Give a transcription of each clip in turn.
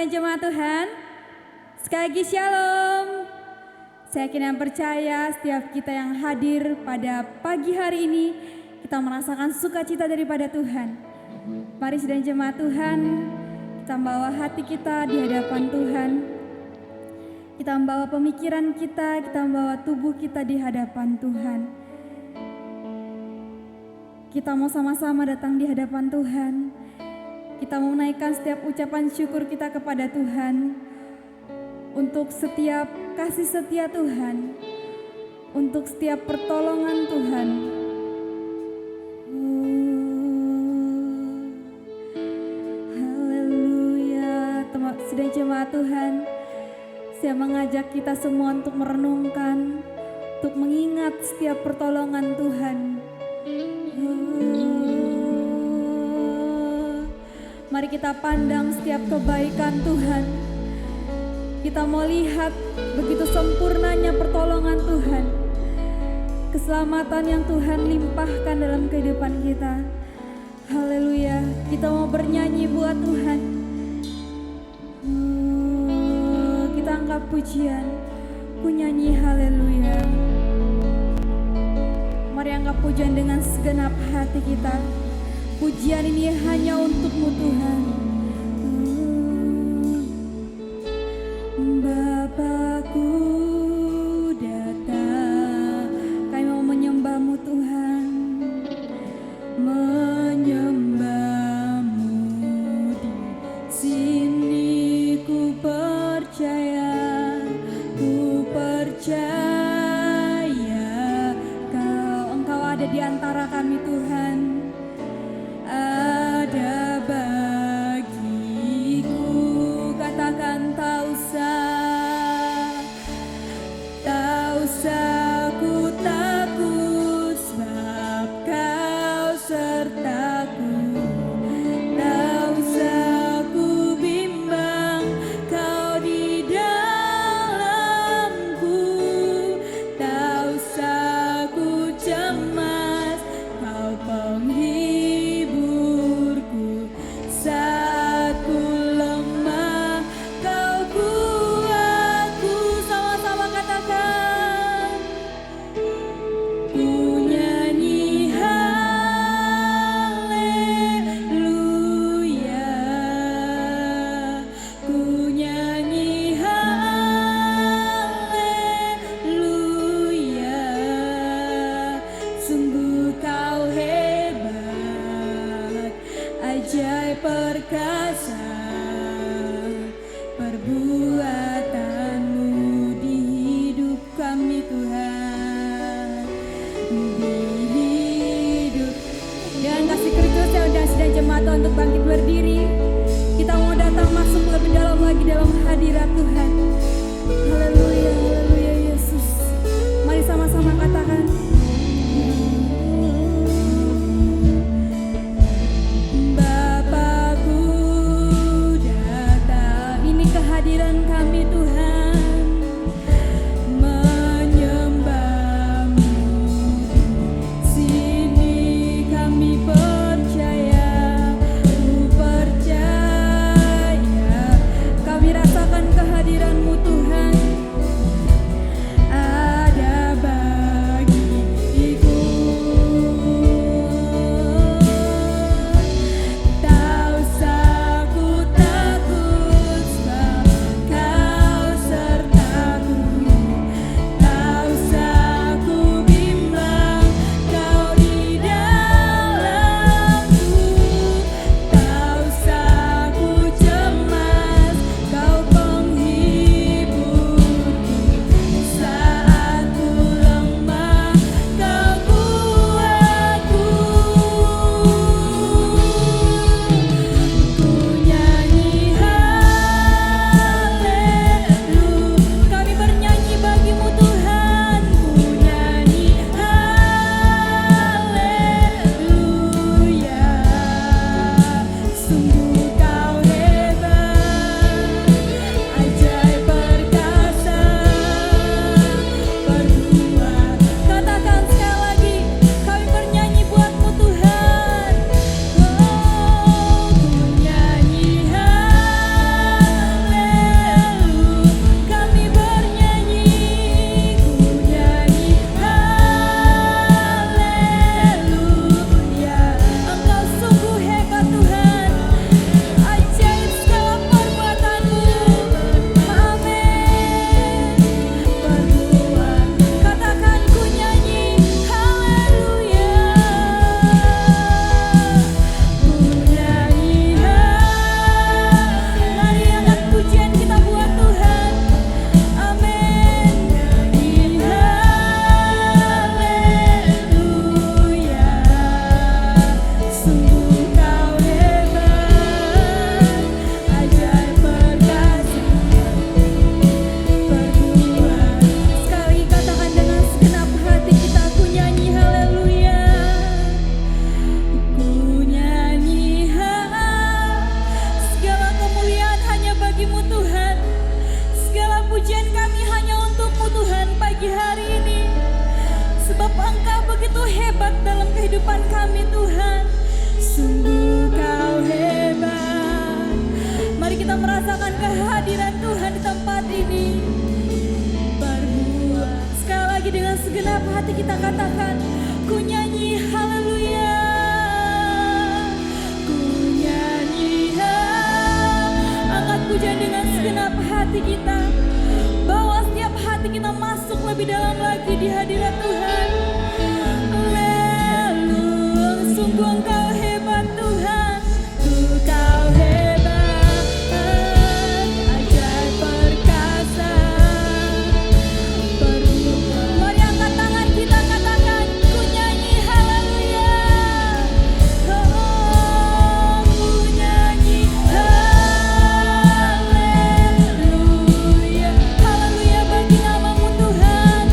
sidang jemaat Tuhan. Sekali lagi shalom. Saya yakin dan percaya setiap kita yang hadir pada pagi hari ini, kita merasakan sukacita daripada Tuhan. Mari sidang jemaat Tuhan, kita membawa hati kita di hadapan Tuhan. Kita membawa pemikiran kita membawa tubuh kita di hadapan Tuhan. Kita mau sama-sama datang di hadapan Tuhan. Kita mau menaikkan setiap ucapan syukur kita kepada Tuhan untuk setiap kasih setia Tuhan, untuk setiap pertolongan Tuhan. Haleluya. Sedang jemaat Tuhan, saya mengajak kita semua untuk merenungkan, untuk mengingat setiap pertolongan Tuhan. Mari kita pandang setiap kebaikan Tuhan. Kita mau lihat begitu sempurnanya pertolongan Tuhan. Keselamatan yang Tuhan limpahkan dalam kehidupan kita. Haleluya. Kita mau bernyanyi buat Tuhan. Kita angkat pujian. Ku nyanyi haleluya. Mari angkat pujian dengan segenap hati kita. Pujian ini hanya untuk-Mu Tuhan. Bapakku datang, kami mau menyembah-Mu Tuhan. Menyembah-Mu di sini ku percaya Engkau ada di antara kami Tuhan. Ada bagiku, katakan tak usah ku takut, sebab Kau sertaku. Tak usah ku bimbang, Kau di dalamku. Tak usah ku cemas, Kau penghiburku. Saat ku lemah, Kau kuatku. Sama-sama katakan. Ku nyanyi haleluya. Ku nyanyi haleluya. Sungguh Kau hebat, ajaib perkasa, perbuatan-Mu di hidup kami Tuhan. Di hidup. Dengan kasih Kristus saya undang sidang jemaat untuk bangkit berdiri. Kita mau datang masuk lebih dalam lagi dalam hadirat Tuhan. Haleluya, haleluya Yesus. Mari sama-sama katakan. Bapakku datang, ini kehadiran kami Tuhan. Menyembah-Mu sini kami percaya, ku percaya. Kami rasakan kehadiran-Mu Tuhan. Ada bagiku, kehidupan kami Tuhan. Sungguh Kau hebat. Mari kita merasakan kehadiran Tuhan di tempat ini. Berbuat sekali lagi dengan segenap hati kita katakan, ku nyanyi haleluya. Ku nyanyi angkat pujian dengan segenap hati kita. Bawa setiap hati kita masuk lebih dalam lagi di hadirat Tuhan. Sungguh Engkau hebat Tuhan, Kau hebat, ajaib perkasa. Mari angkat tangan kita katakan, ku nyanyi haleluya. Oh, ku nyanyi haleluya. Haleluya bagi nama-Mu Tuhan.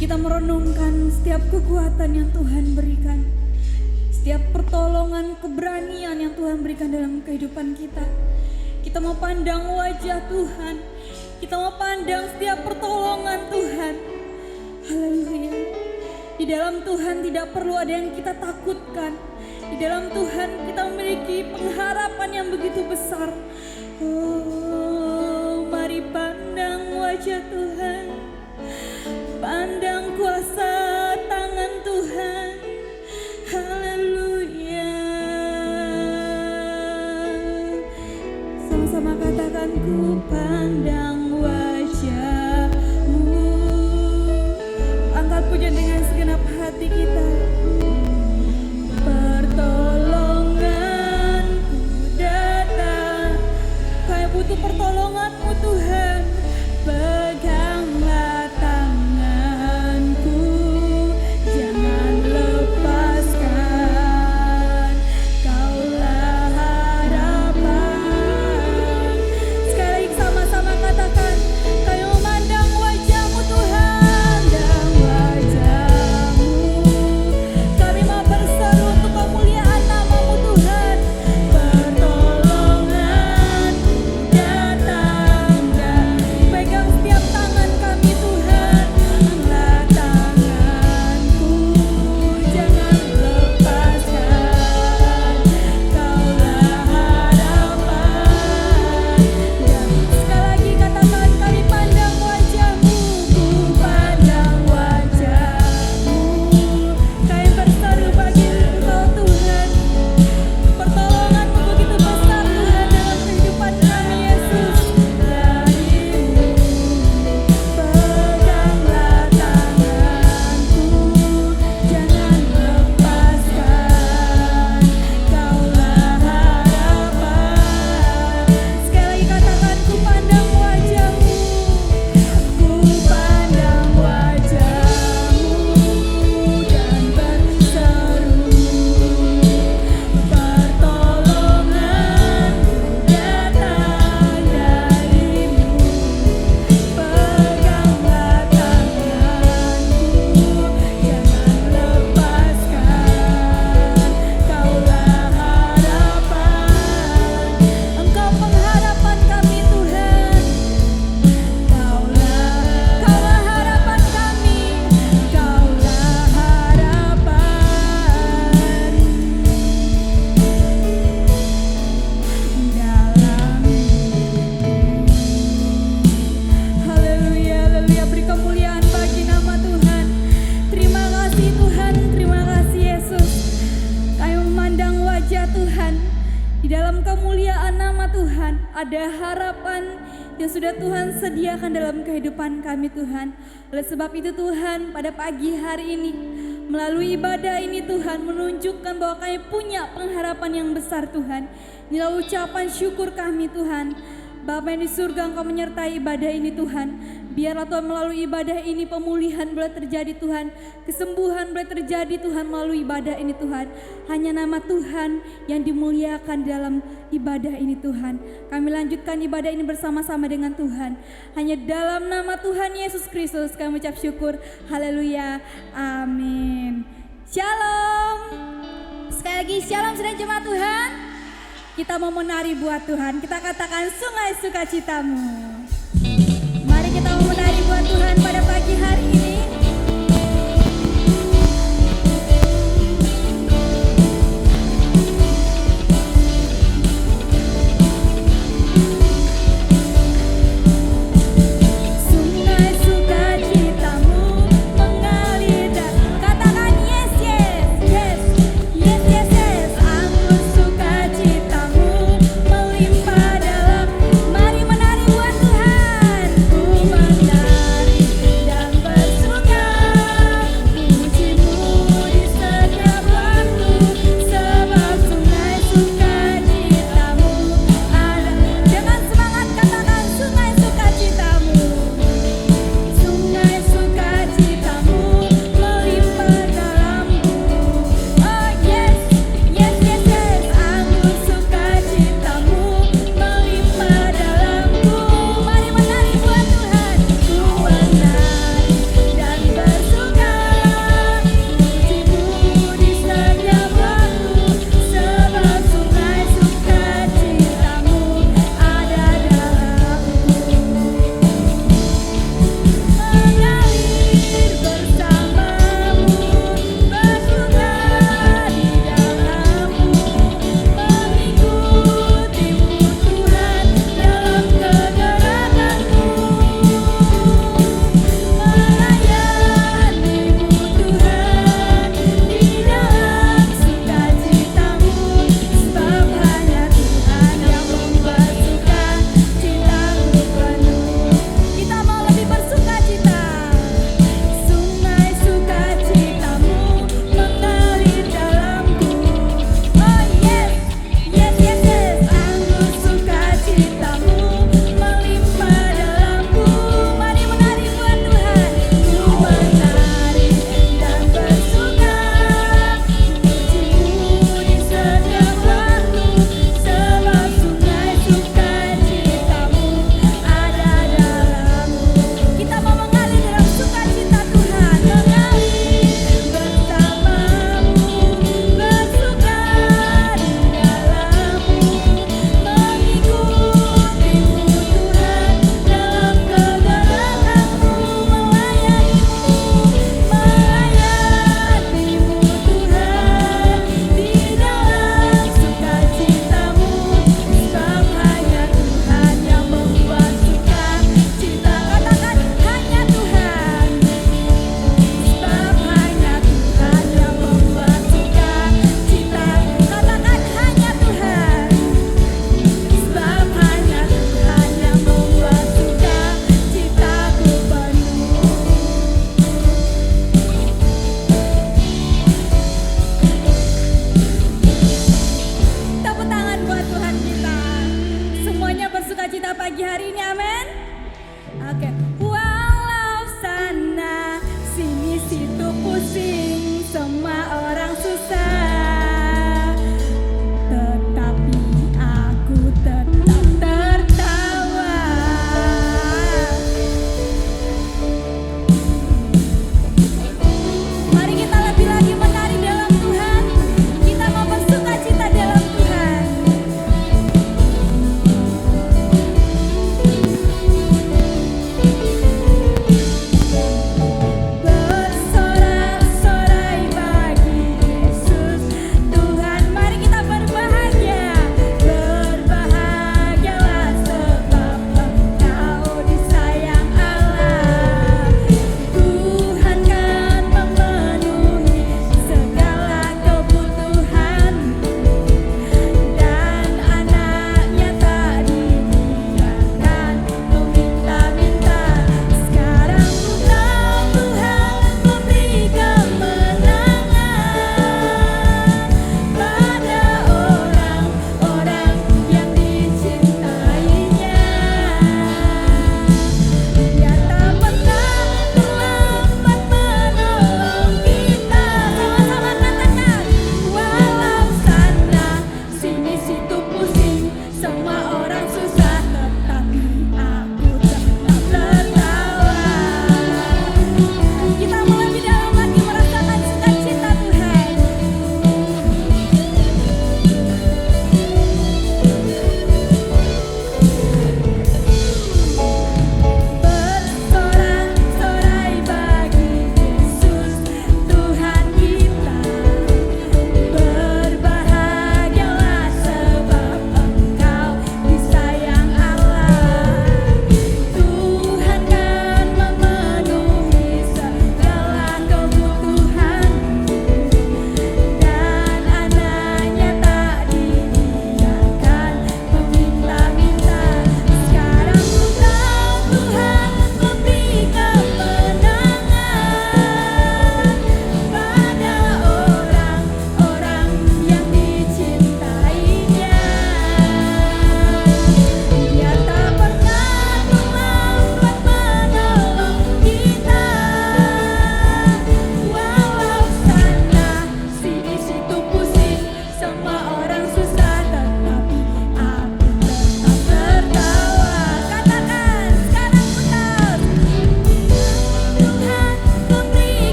Kita merenungkan setiap kekuatan yang Tuhan berikan, setiap pertolongan, keberanian yang Tuhan berikan dalam kehidupan kita. Kita mau pandang wajah Tuhan, kita mau pandang setiap pertolongan Tuhan. Haleluya. Di dalam Tuhan tidak perlu ada yang kita takutkan. Di dalam Tuhan kita memiliki pengharapan yang begitu besar. Oh, mari pandang wajah Tuhan, pandang kuasa tangan Tuhan. Haleluya. Sama-sama katakan, ku pandang wajah-Mu. Angkat pujian dengan segenap hati kita. Pertolonganku datang, Kau butuh pertolongan-Mu Tuhan. Peganglah tanganku. kemuliaan nama Tuhan, ada harapan yang sudah Tuhan sediakan dalam kehidupan kami Tuhan. Oleh sebab itu Tuhan, pada pagi hari ini melalui ibadah ini Tuhan menunjukkan bahwa kami punya pengharapan yang besar Tuhan. Inilah ucapan syukur kami Tuhan. Bapa yang di surga, Engkau menyertai ibadah ini Tuhan. Biarlah Tuhan melalui ibadah ini pemulihan boleh terjadi Tuhan. Kesembuhan boleh terjadi Tuhan melalui ibadah ini Tuhan. Hanya nama Tuhan yang dimuliakan dalam ibadah ini Tuhan. Kami lanjutkan ibadah ini bersama-sama dengan Tuhan. Hanya dalam nama Tuhan Yesus Kristus kami ucap syukur. Haleluya. Amin. Shalom. Sekali lagi shalom saudara jemaat Tuhan. Kita mau menari buat Tuhan. Kita katakan sungai sukacitamu. Mari kita mau menari buat Tuhan pada pagi hari ini. Sungai sukacitamu mengalir dan katakan yes yes yes yes yes yes. Anggur sukacitamu melimpah dalam. Mari menari buat Tuhan. Ku menari dan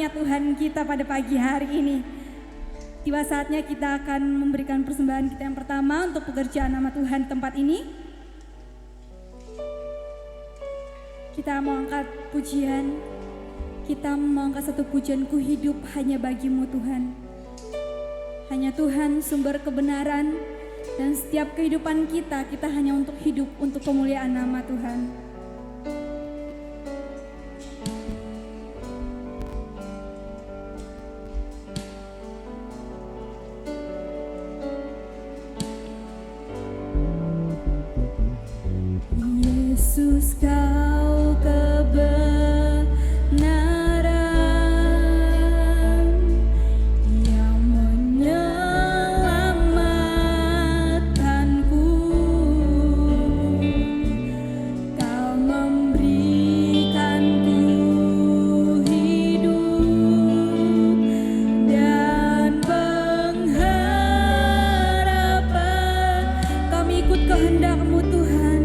semangat Tuhan kita pada pagi hari ini. Tiba saatnya kita akan memberikan persembahan kita yang pertama untuk pekerjaan nama Tuhan tempat ini. Kita mau angkat pujian, kita mau angkat satu pujian, ku hidup hanya bagimu Tuhan. Hanya Tuhan sumber kebenaran, dan setiap kehidupan kita hanya untuk hidup untuk kemuliaan nama Tuhan. Yesus, kau kebenaran yang menyelamatkanku. Kau memberikanku hidup dan pengharapan. Kami ikut kehendak-Mu Tuhan.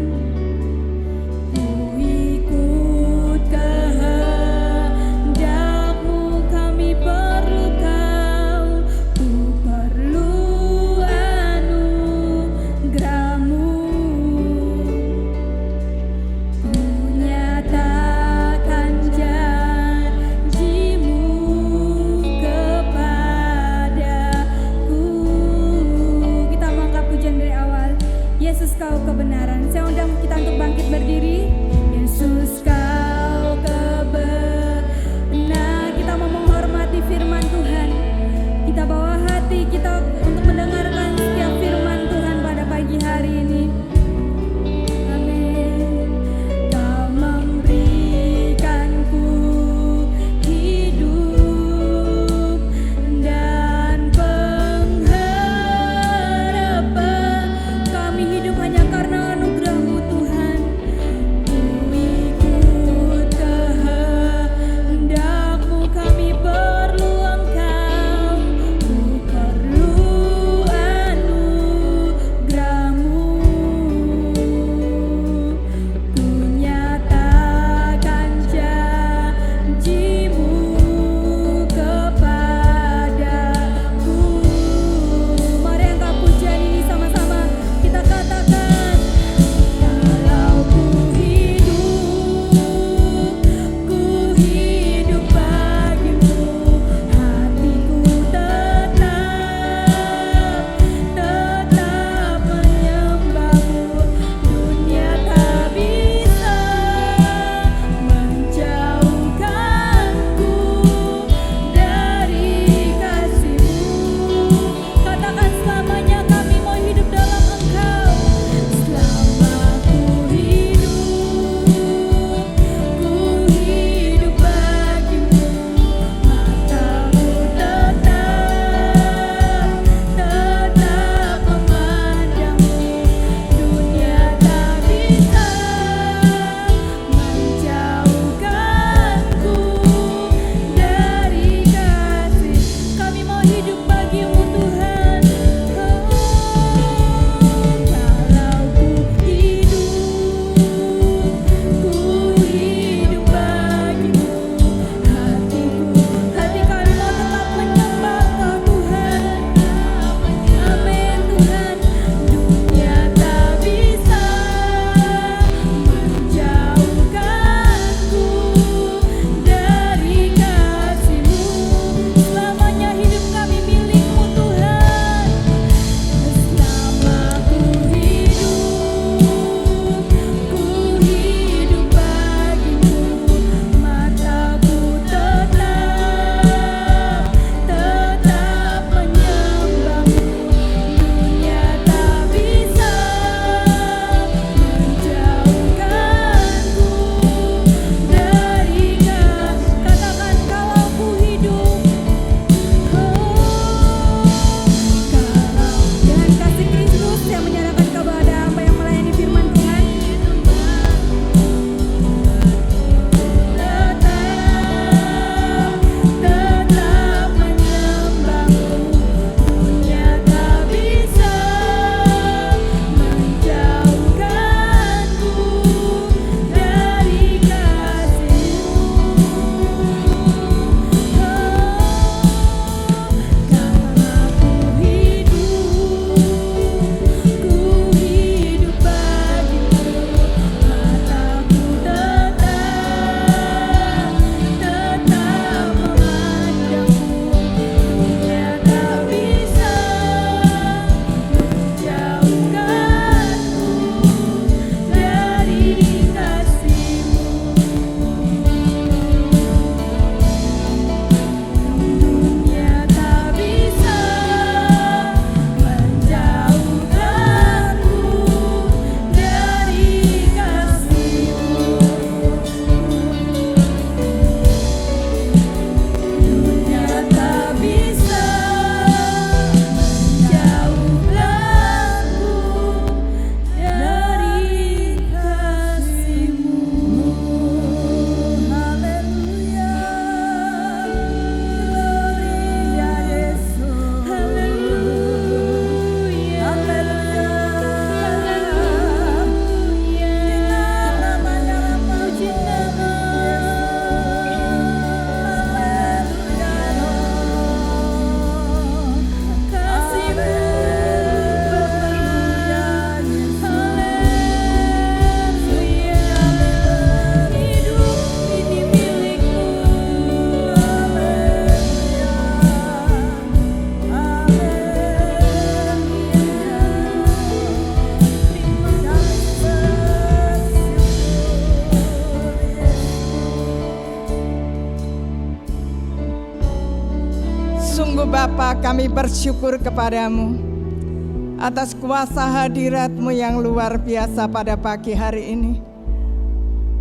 Yesus, kau kebenaran. Saya undang kita untuk bangkit berdiri. Yesus, kau kebenaran. Kita mau menghormati firman Tuhan. Kita bawa hati kita untuk mendengarkan setiap firman Tuhan pada pagi hari ini. Amin. Kau memberikanku hidup dan pengharapan. Kami hidup hanya karena anugerah-Mu Tuhan. Ku ikut kehendak-Mu, kami perlu Engkau. Ku perlu Bapa, kami bersyukur kepadamu atas kuasa hadirat-Mu yang luar biasa pada pagi hari ini.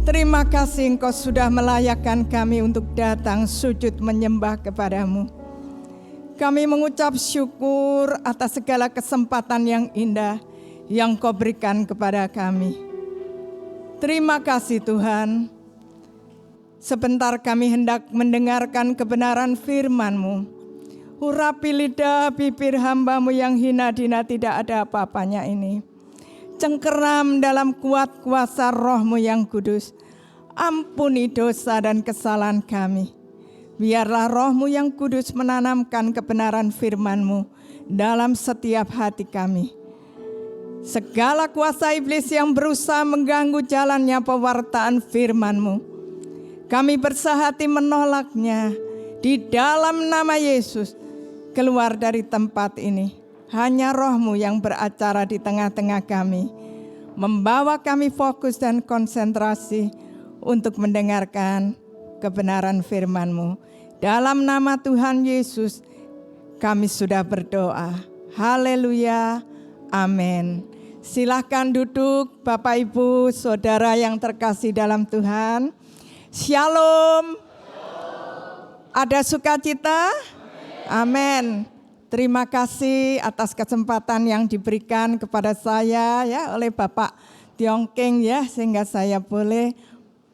Terima kasih Engkau sudah melayakkan kami untuk datang sujud menyembah kepadamu. Kami mengucap syukur atas segala kesempatan yang indah yang Kau berikan kepada kami. Terima kasih Tuhan. Sebentar kami hendak mendengarkan kebenaran firman-Mu. Urapi lidah bibir hamba-Mu yang hina dina tidak ada apa-apanya ini. Cengkeram dalam kuat kuasa Roh-Mu yang kudus. Ampuni dosa dan kesalahan kami. Biarlah Roh-Mu yang kudus menanamkan kebenaran firman-Mu dalam setiap hati kami. Segala kuasa iblis yang berusaha mengganggu jalannya pewartaan firman-Mu, kami bersahati menolaknya di dalam nama Yesus. Keluar dari tempat ini, hanya Roh-Mu yang beracara di tengah-tengah kami, membawa kami fokus dan konsentrasi untuk mendengarkan kebenaran firman-Mu. Dalam nama Tuhan Yesus, kami sudah berdoa. Haleluya, amin. Silahkan duduk Bapak Ibu Saudara yang terkasih dalam Tuhan. Shalom. Ada sukacita? Amin. Terima kasih atas kesempatan yang diberikan kepada saya ya oleh Bapak Tiongkeng ya, sehingga saya boleh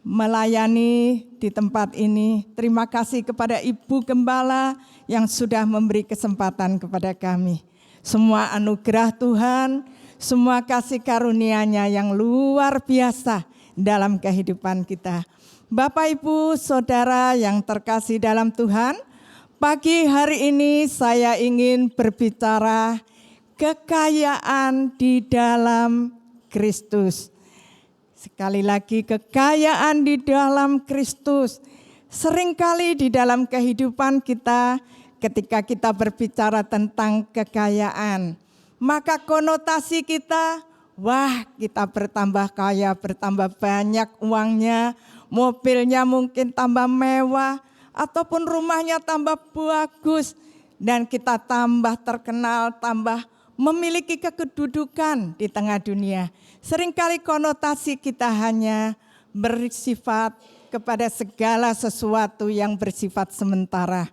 melayani di tempat ini. Terima kasih kepada Ibu Gembala yang sudah memberi kesempatan kepada kami. Semua anugerah Tuhan, semua kasih karunia-Nya yang luar biasa dalam kehidupan kita. Bapak Ibu Saudara yang terkasih dalam Tuhan, pagi hari ini saya ingin berbicara kekayaan di dalam Kristus. Sekali lagi, kekayaan di dalam Kristus. Seringkali di dalam kehidupan kita, ketika kita berbicara tentang kekayaan, maka konotasi kita, wah kita bertambah kaya, bertambah banyak uangnya, mobilnya mungkin tambah mewah, ataupun rumahnya tambah bagus, dan kita tambah terkenal, tambah memiliki kedudukan di tengah dunia. Seringkali konotasi kita hanya bersifat kepada segala sesuatu yang bersifat sementara.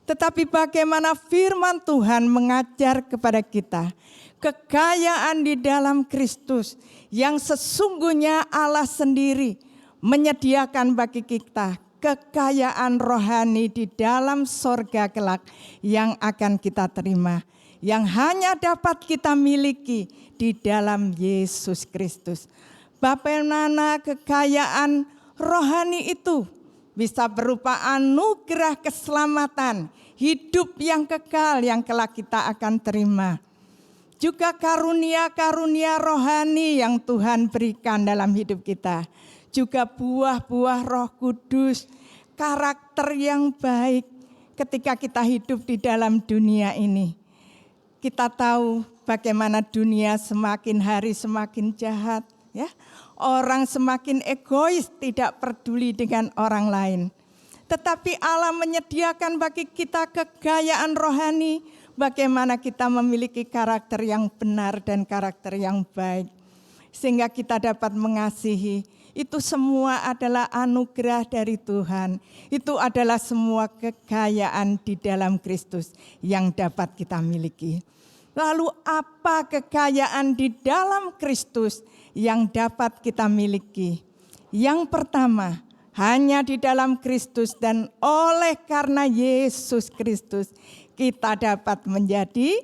Tetapi bagaimana firman Tuhan mengajar kepada kita, kekayaan di dalam Kristus yang sesungguhnya Allah sendiri menyediakan bagi kita kekayaan rohani di dalam sorga kelak yang akan kita terima, yang hanya dapat kita miliki di dalam Yesus Kristus. Bagaimana kekayaan rohani itu bisa berupa anugerah keselamatan, hidup yang kekal yang kelak kita akan terima. Juga karunia-karunia rohani yang Tuhan berikan dalam hidup kita. Juga buah-buah Roh Kudus, karakter yang baik ketika kita hidup di dalam dunia ini. Kita tahu bagaimana dunia semakin hari semakin jahat, ya. Orang semakin egois, tidak peduli dengan orang lain. Tetapi Allah menyediakan bagi kita kekayaan rohani, bagaimana kita memiliki karakter yang benar dan karakter yang baik. Sehingga kita dapat mengasihi. Itu semua adalah anugerah dari Tuhan. Itu adalah semua kekayaan di dalam Kristus yang dapat kita miliki. Lalu apa kekayaan di dalam Kristus yang dapat kita miliki? Yang pertama, hanya di dalam Kristus dan oleh karena Yesus Kristus kita dapat menjadi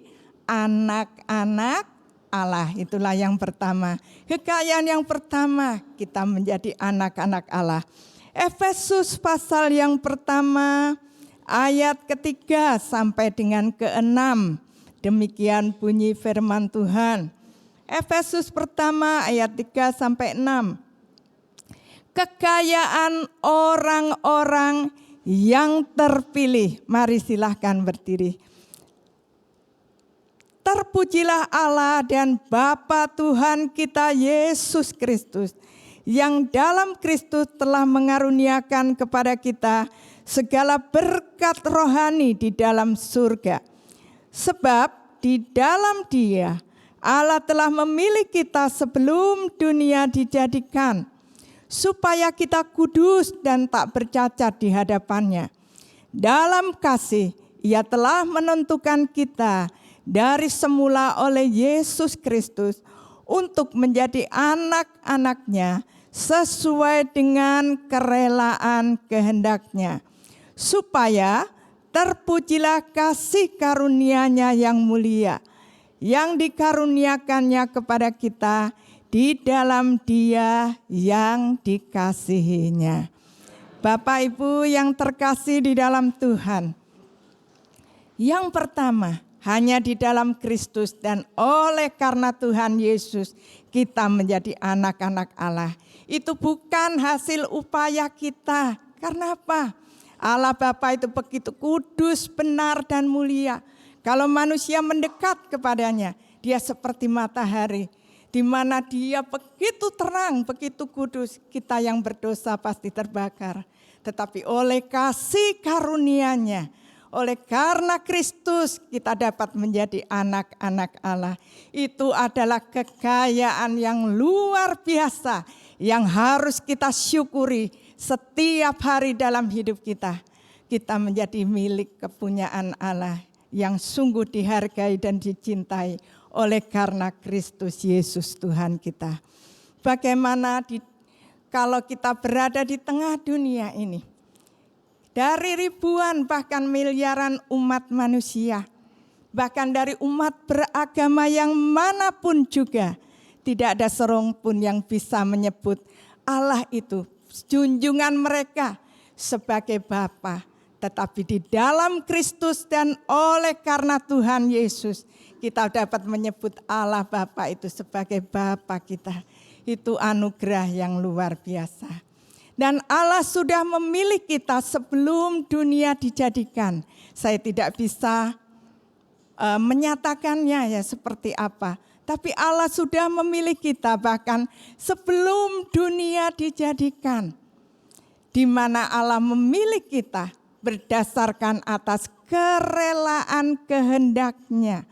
anak-anak Allah. Itulah yang pertama. Kekayaan yang pertama, kita menjadi anak-anak Allah. Efesus pasal yang pertama, ayat ketiga sampai dengan ke-6. Demikian bunyi firman Tuhan. Efesus pertama ayat 3 sampai 6. Kekayaan orang-orang yang terpilih. Mari silahkan berdiri. Terpujilah Allah dan Bapa Tuhan kita Yesus Kristus, yang dalam Kristus telah mengaruniakan kepada kita segala berkat rohani di dalam surga. Sebab di dalam Dia Allah telah memilih kita sebelum dunia dijadikan, supaya kita kudus dan tak bercacat di hadapan-Nya. Dalam kasih Ia telah menentukan kita dari semula oleh Yesus Kristus untuk menjadi anak-anak-Nya sesuai dengan kerelaan kehendak-Nya, supaya terpujilah kasih karunia-Nya yang mulia, yang dikaruniakannya kepada kita di dalam Dia yang dikasihinya. Bapak Ibu yang terkasih di dalam Tuhan, yang pertama, hanya di dalam Kristus dan oleh karena Tuhan Yesus kita menjadi anak-anak Allah. Itu bukan hasil upaya kita. Karena apa? Allah Bapa itu begitu kudus, benar dan mulia. Kalau manusia mendekat kepadanya, Dia seperti matahari, di mana Dia begitu terang, begitu kudus. Kita yang berdosa pasti terbakar. Tetapi oleh kasih karunia-Nya, oleh karena Kristus kita dapat menjadi anak-anak Allah. Itu adalah kekayaan yang luar biasa yang harus kita syukuri setiap hari dalam hidup kita. Kita menjadi milik kepunyaan Allah yang sungguh dihargai dan dicintai oleh karena Kristus Yesus Tuhan kita. Bagaimana kalau kita berada di tengah dunia ini, dari ribuan bahkan miliaran umat manusia, bahkan dari umat beragama yang manapun juga, tidak ada seorang pun yang bisa menyebut Allah itu junjungan mereka sebagai Bapa. Tetapi di dalam Kristus dan oleh karena Tuhan Yesus, kita dapat menyebut Allah Bapa itu sebagai Bapa kita. Itu anugerah yang luar biasa. Dan Allah sudah memilih kita sebelum dunia dijadikan. Saya tidak bisa menyatakannya ya seperti apa. Tapi Allah sudah memilih kita bahkan sebelum dunia dijadikan. Di mana Allah memilih kita berdasarkan atas kerelaan kehendak-Nya.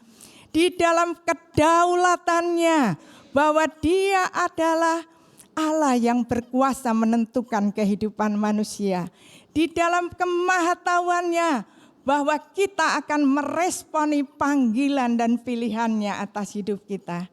Di dalam kedaulatannya bahwa Dia adalah Allah yang berkuasa menentukan kehidupan manusia. Di dalam kemahatauannya bahwa kita akan meresponi panggilan dan pilihan-Nya atas hidup kita.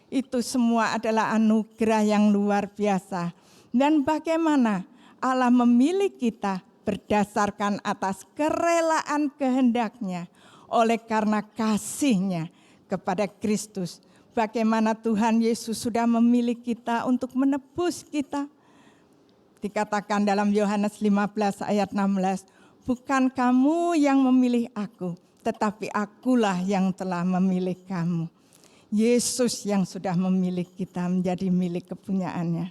Itu semua adalah anugerah yang luar biasa. Dan bagaimana Allah memilih kita berdasarkan atas kerelaan kehendak-Nya oleh karena kasih-Nya kepada Kristus. Bagaimana Tuhan Yesus sudah memilih kita untuk menebus kita. Dikatakan dalam Yohanes 15 ayat 16, bukan kamu yang memilih aku, tetapi akulah yang telah memilih kamu. Yesus yang sudah memilih kita menjadi milik kepunyaannya.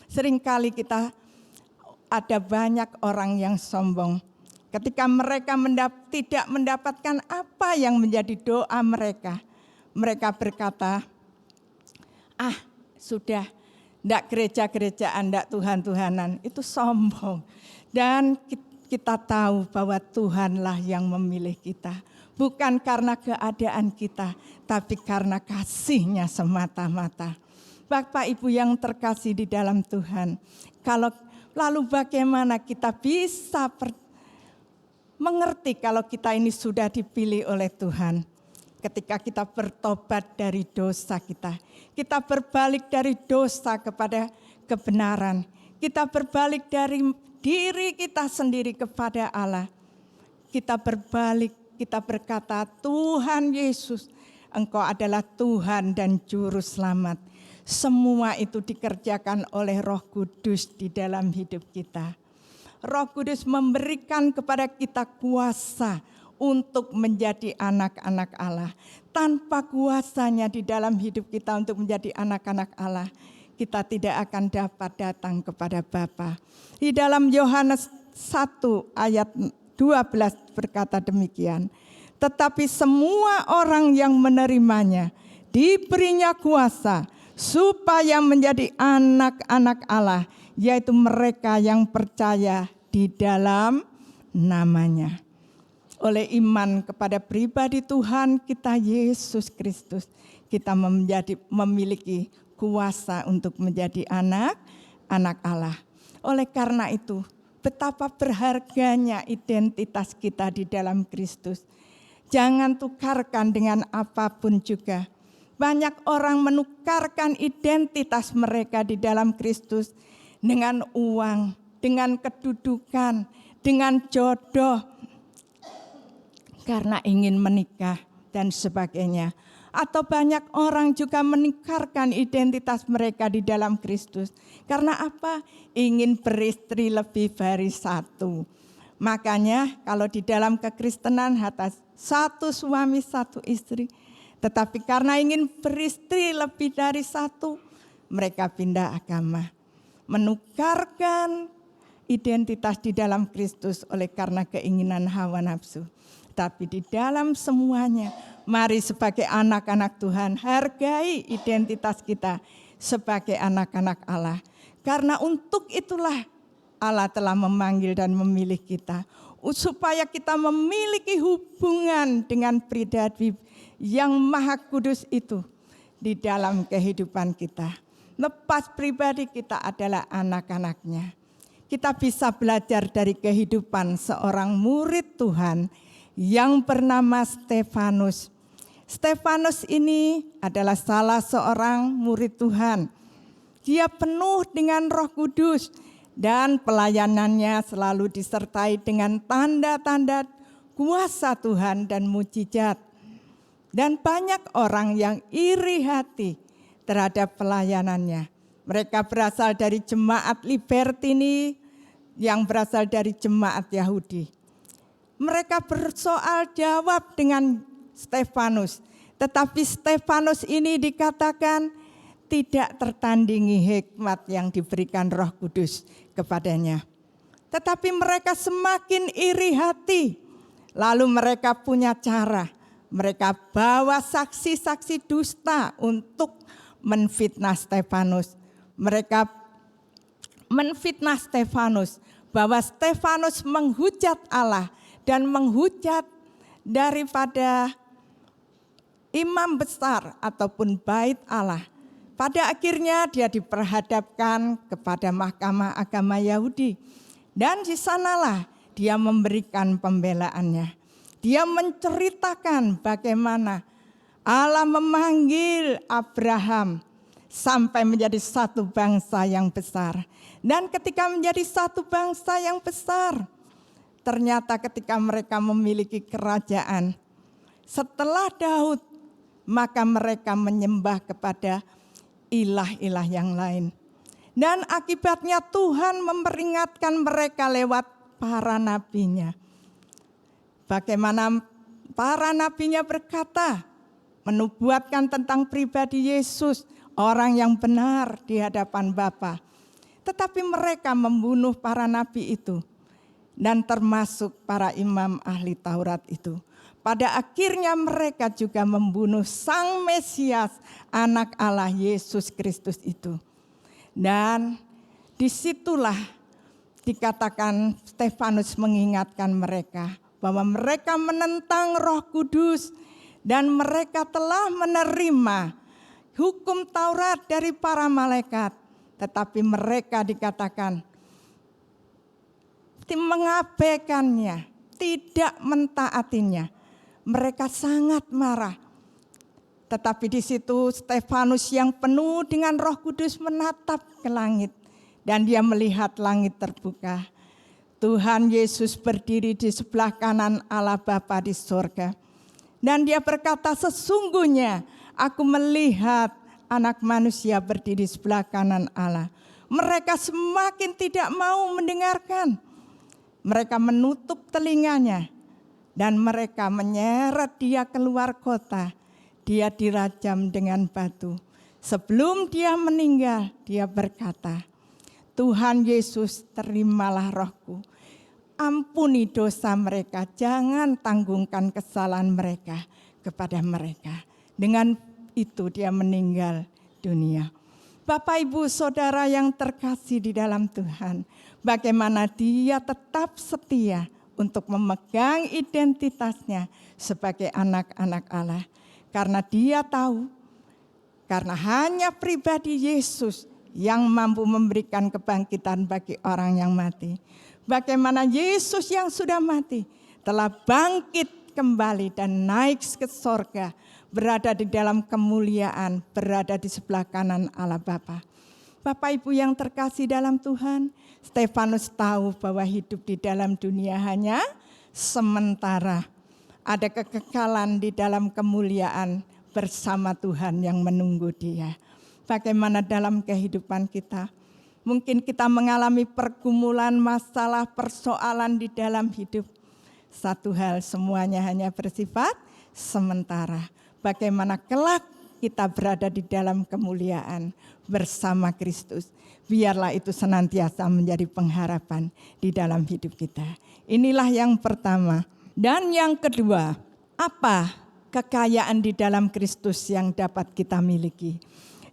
Seringkali kita ada banyak orang yang sombong. Ketika mereka tidak mendapatkan apa yang menjadi doa mereka. Mereka berkata, sudah, ndak gereja-gerejaan, ndak Tuhan-Tuhanan. Itu sombong. Dan kita tahu bahwa Tuhanlah yang memilih kita. Bukan karena keadaan kita, tapi karena kasih-Nya semata-mata. Bapak Ibu yang terkasih di dalam Tuhan, lalu bagaimana kita bisa mengerti kalau kita ini sudah dipilih oleh Tuhan? Ketika kita bertobat dari dosa kita berbalik dari dosa kepada kebenaran, kita berbalik dari diri kita sendiri kepada Allah. Kita berbalik, kita berkata, Tuhan Yesus, Engkau adalah Tuhan dan Juru Selamat. Semua itu dikerjakan oleh Roh Kudus di dalam hidup kita. Roh Kudus memberikan kepada kita kuasa untuk menjadi anak-anak Allah. Tanpa kuasa-Nya di dalam hidup kita untuk menjadi anak-anak Allah, kita tidak akan dapat datang kepada Bapa. Di dalam Yohanes 1 ayat 12 berkata demikian, tetapi semua orang yang menerimanya diberinya kuasa supaya menjadi anak-anak Allah, yaitu mereka yang percaya di dalam namanya. oleh iman kepada pribadi Tuhan kita Yesus Kristus, kita memiliki kuasa untuk menjadi anak Allah. Oleh karena itu, betapa berharganya identitas kita di dalam Kristus. Jangan tukarkan dengan apapun juga. Banyak orang menukarkan identitas mereka di dalam Kristus dengan uang, dengan kedudukan, dengan jodoh, karena ingin menikah dan sebagainya. Atau banyak orang juga menukarkan identitas mereka di dalam Kristus. Karena apa? Ingin beristri lebih dari satu. Makanya kalau di dalam kekristenan atas satu suami satu istri. Tetapi karena ingin beristri lebih dari satu, mereka pindah agama. Menukarkan identitas di dalam Kristus oleh karena keinginan hawa nafsu. Tapi di dalam semuanya, mari sebagai anak-anak Tuhan hargai identitas kita sebagai anak-anak Allah. Karena untuk itulah Allah telah memanggil dan memilih kita. Supaya kita memiliki hubungan dengan pribadi yang maha kudus itu di dalam kehidupan kita. Lepas pribadi kita adalah anak-anaknya. Kita bisa belajar dari kehidupan seorang murid Tuhan yang bernama Stefanus. Stefanus ini adalah salah seorang murid Tuhan. Dia penuh dengan Roh Kudus dan pelayanannya selalu disertai dengan tanda-tanda kuasa Tuhan dan mujizat. Dan banyak orang yang iri hati terhadap pelayanannya. Mereka berasal dari jemaat Libertini yang berasal dari jemaat Yahudi. Mereka bersoal jawab dengan Stefanus. Tetapi Stefanus ini dikatakan tidak tertandingi hikmat yang diberikan Roh Kudus kepadanya. Tetapi mereka semakin iri hati. Lalu mereka punya cara. Mereka bawa saksi-saksi dusta untuk menfitnah Stefanus. Mereka menfitnah Stefanus bahwa Stefanus menghujat Allah dan menghujat daripada imam besar ataupun bait Allah. Pada akhirnya dia diperhadapkan kepada mahkamah agama Yahudi. Dan di sanalah dia memberikan pembelaannya. Dia menceritakan bagaimana Allah memanggil Abraham sampai menjadi satu bangsa yang besar. Dan ketika menjadi satu bangsa yang besar, ternyata ketika mereka memiliki kerajaan, setelah Daud, maka mereka menyembah kepada ilah-ilah yang lain. Dan akibatnya Tuhan memperingatkan mereka lewat para nabinya. Bagaimana para nabinya berkata, menubuatkan tentang pribadi Yesus, orang yang benar di hadapan Bapa. Tetapi mereka membunuh para nabi itu. Dan termasuk para imam ahli Taurat itu. Pada akhirnya mereka juga membunuh Sang Mesias, anak Allah Yesus Kristus itu. Dan disitulah dikatakan Stefanus mengingatkan mereka bahwa mereka menentang Roh Kudus dan mereka telah menerima hukum Taurat dari para malaikat. Tetapi mereka dikatakan mengabaikannya, tidak mentaatinya. Mereka sangat marah. Tetapi di situ Stefanus yang penuh dengan Roh Kudus menatap ke langit. Dan dia melihat langit terbuka. Tuhan Yesus berdiri di sebelah kanan Allah Bapa di surga. Dan dia berkata, sesungguhnya aku melihat anak manusia berdiri di sebelah kanan Allah. Mereka semakin tidak mau mendengarkan. Mereka menutup telinganya. Dan mereka menyeret dia keluar kota. Dia dirajam dengan batu. Sebelum dia meninggal, dia berkata, Tuhan Yesus, terimalah rohku. Ampuni dosa mereka, jangan tanggungkan kesalahan mereka kepada mereka. Dengan itu dia meninggal dunia. Bapak, Ibu, Saudara yang terkasih di dalam Tuhan, bagaimana dia tetap setia untuk memegang identitasnya sebagai anak-anak Allah. Karena dia tahu, karena hanya pribadi Yesus yang mampu memberikan kebangkitan bagi orang yang mati. Bagaimana Yesus yang sudah mati telah bangkit kembali dan naik ke sorga, berada di dalam kemuliaan, berada di sebelah kanan Allah Bapa. Bapak Ibu yang terkasih dalam Tuhan, Stefanus tahu bahwa hidup di dalam dunia hanya sementara. Ada kekekalan di dalam kemuliaan bersama Tuhan yang menunggu dia. Bagaimana dalam kehidupan kita? Mungkin kita mengalami pergumulan, masalah, persoalan di dalam hidup. Satu hal, semuanya hanya bersifat sementara. Bagaimana kelak kita berada di dalam kemuliaan bersama Kristus. Biarlah itu senantiasa menjadi pengharapan di dalam hidup kita. Inilah yang pertama. Dan yang kedua, apa kekayaan di dalam Kristus yang dapat kita miliki?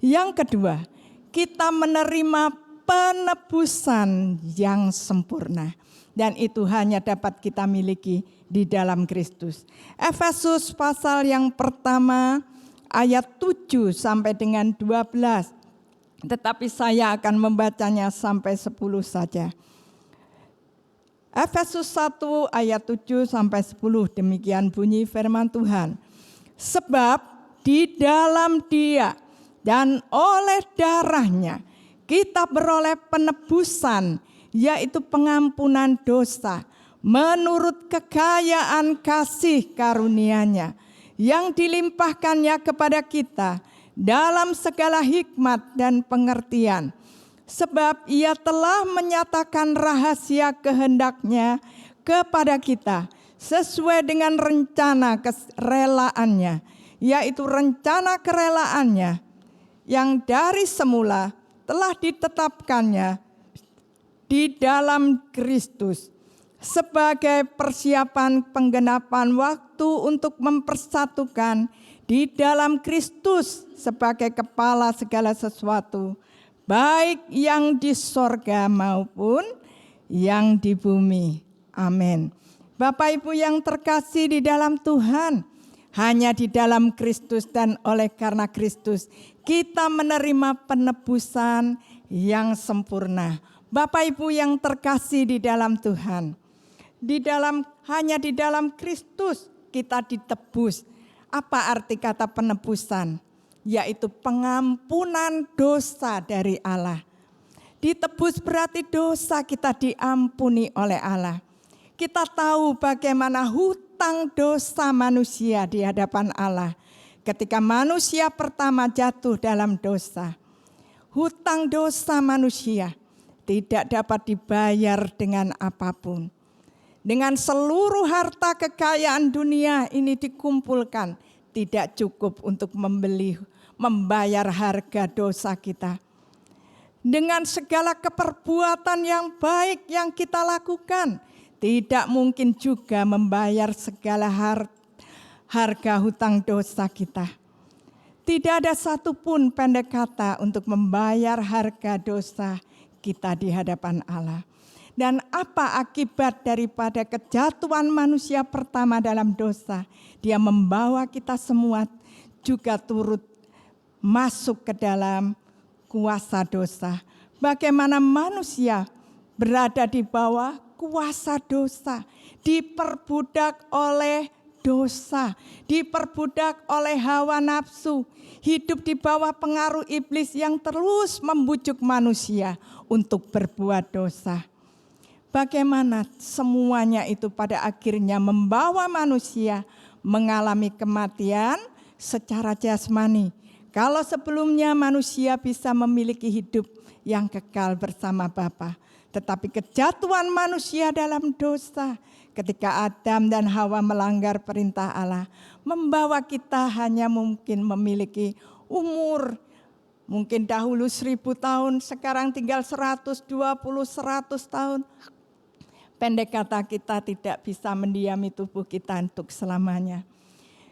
Yang kedua, kita menerima penebusan yang sempurna. Dan itu hanya dapat kita miliki di dalam Kristus. Efesus pasal yang pertama ayat 7 sampai dengan 12. Tetapi saya akan membacanya sampai 10 saja. Efesus 1 ayat 7 sampai 10, demikian bunyi firman Tuhan. Sebab di dalam Dia dan oleh darahnya kita beroleh penebusan, yaitu pengampunan dosa, menurut kekayaan kasih karunia-Nya yang dilimpahkannya kepada kita dalam segala hikmat dan pengertian. Sebab Ia telah menyatakan rahasia kehendak-Nya kepada kita sesuai dengan rencana kerelaannya, yaitu rencana kerelaannya yang dari semula telah ditetapkannya di dalam Kristus sebagai persiapan penggenapan waktu untuk mempersatukan di dalam Kristus sebagai kepala segala sesuatu, baik yang di sorga maupun yang di bumi. Amin. Bapak Ibu yang terkasih di dalam Tuhan, hanya di dalam Kristus dan oleh karena Kristus kita menerima penebusan yang sempurna. Bapak Ibu yang terkasih di dalam Tuhan, hanya di dalam Kristus kita ditebus. Apa arti kata penebusan? Yaitu pengampunan dosa dari Allah. Ditebus berarti dosa kita diampuni oleh Allah. Kita tahu bagaimana hutang dosa manusia di hadapan Allah. Ketika manusia pertama jatuh dalam dosa. Hutang dosa manusia tidak dapat dibayar dengan apapun. Dengan seluruh harta kekayaan dunia ini dikumpulkan, tidak cukup untuk membayar harga dosa kita. Dengan segala keperbuatan yang baik yang kita lakukan, tidak mungkin juga membayar segala harga hutang dosa kita. Tidak ada satupun pendek kata untuk membayar harga dosa kita di hadapan Allah. Dan apa akibat daripada kejatuhan manusia pertama dalam dosa? Dia membawa kita semua juga turut masuk ke dalam kuasa dosa. Bagaimana manusia berada di bawah kuasa dosa, diperbudak oleh dosa, diperbudak oleh hawa nafsu, hidup di bawah pengaruh iblis yang terus membujuk manusia untuk berbuat dosa. Bagaimana semuanya itu pada akhirnya membawa manusia mengalami kematian secara jasmani. Kalau sebelumnya manusia bisa memiliki hidup yang kekal bersama Bapa, tetapi kejatuhan manusia dalam dosa ketika Adam dan Hawa melanggar perintah Allah membawa kita hanya mungkin memiliki umur mungkin dahulu 1000 tahun, sekarang tinggal 120, 100 tahun. Pendek kata, kita tidak bisa mendiami tubuh kita untuk selamanya.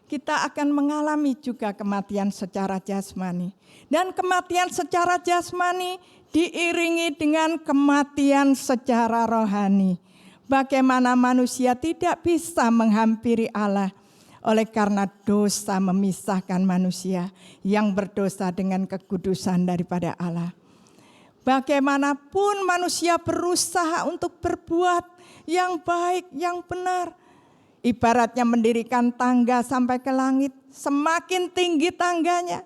Kita akan mengalami juga kematian secara jasmani. Dan kematian secara jasmani diiringi dengan kematian secara rohani. bagaimana manusia tidak bisa menghampiri Allah oleh karena dosa memisahkan manusia yang berdosa dengan kekudusan daripada Allah. Bagaimanapun manusia berusaha untuk berbuat yang baik, yang benar. Ibaratnya mendirikan tangga sampai ke langit, semakin tinggi tangganya,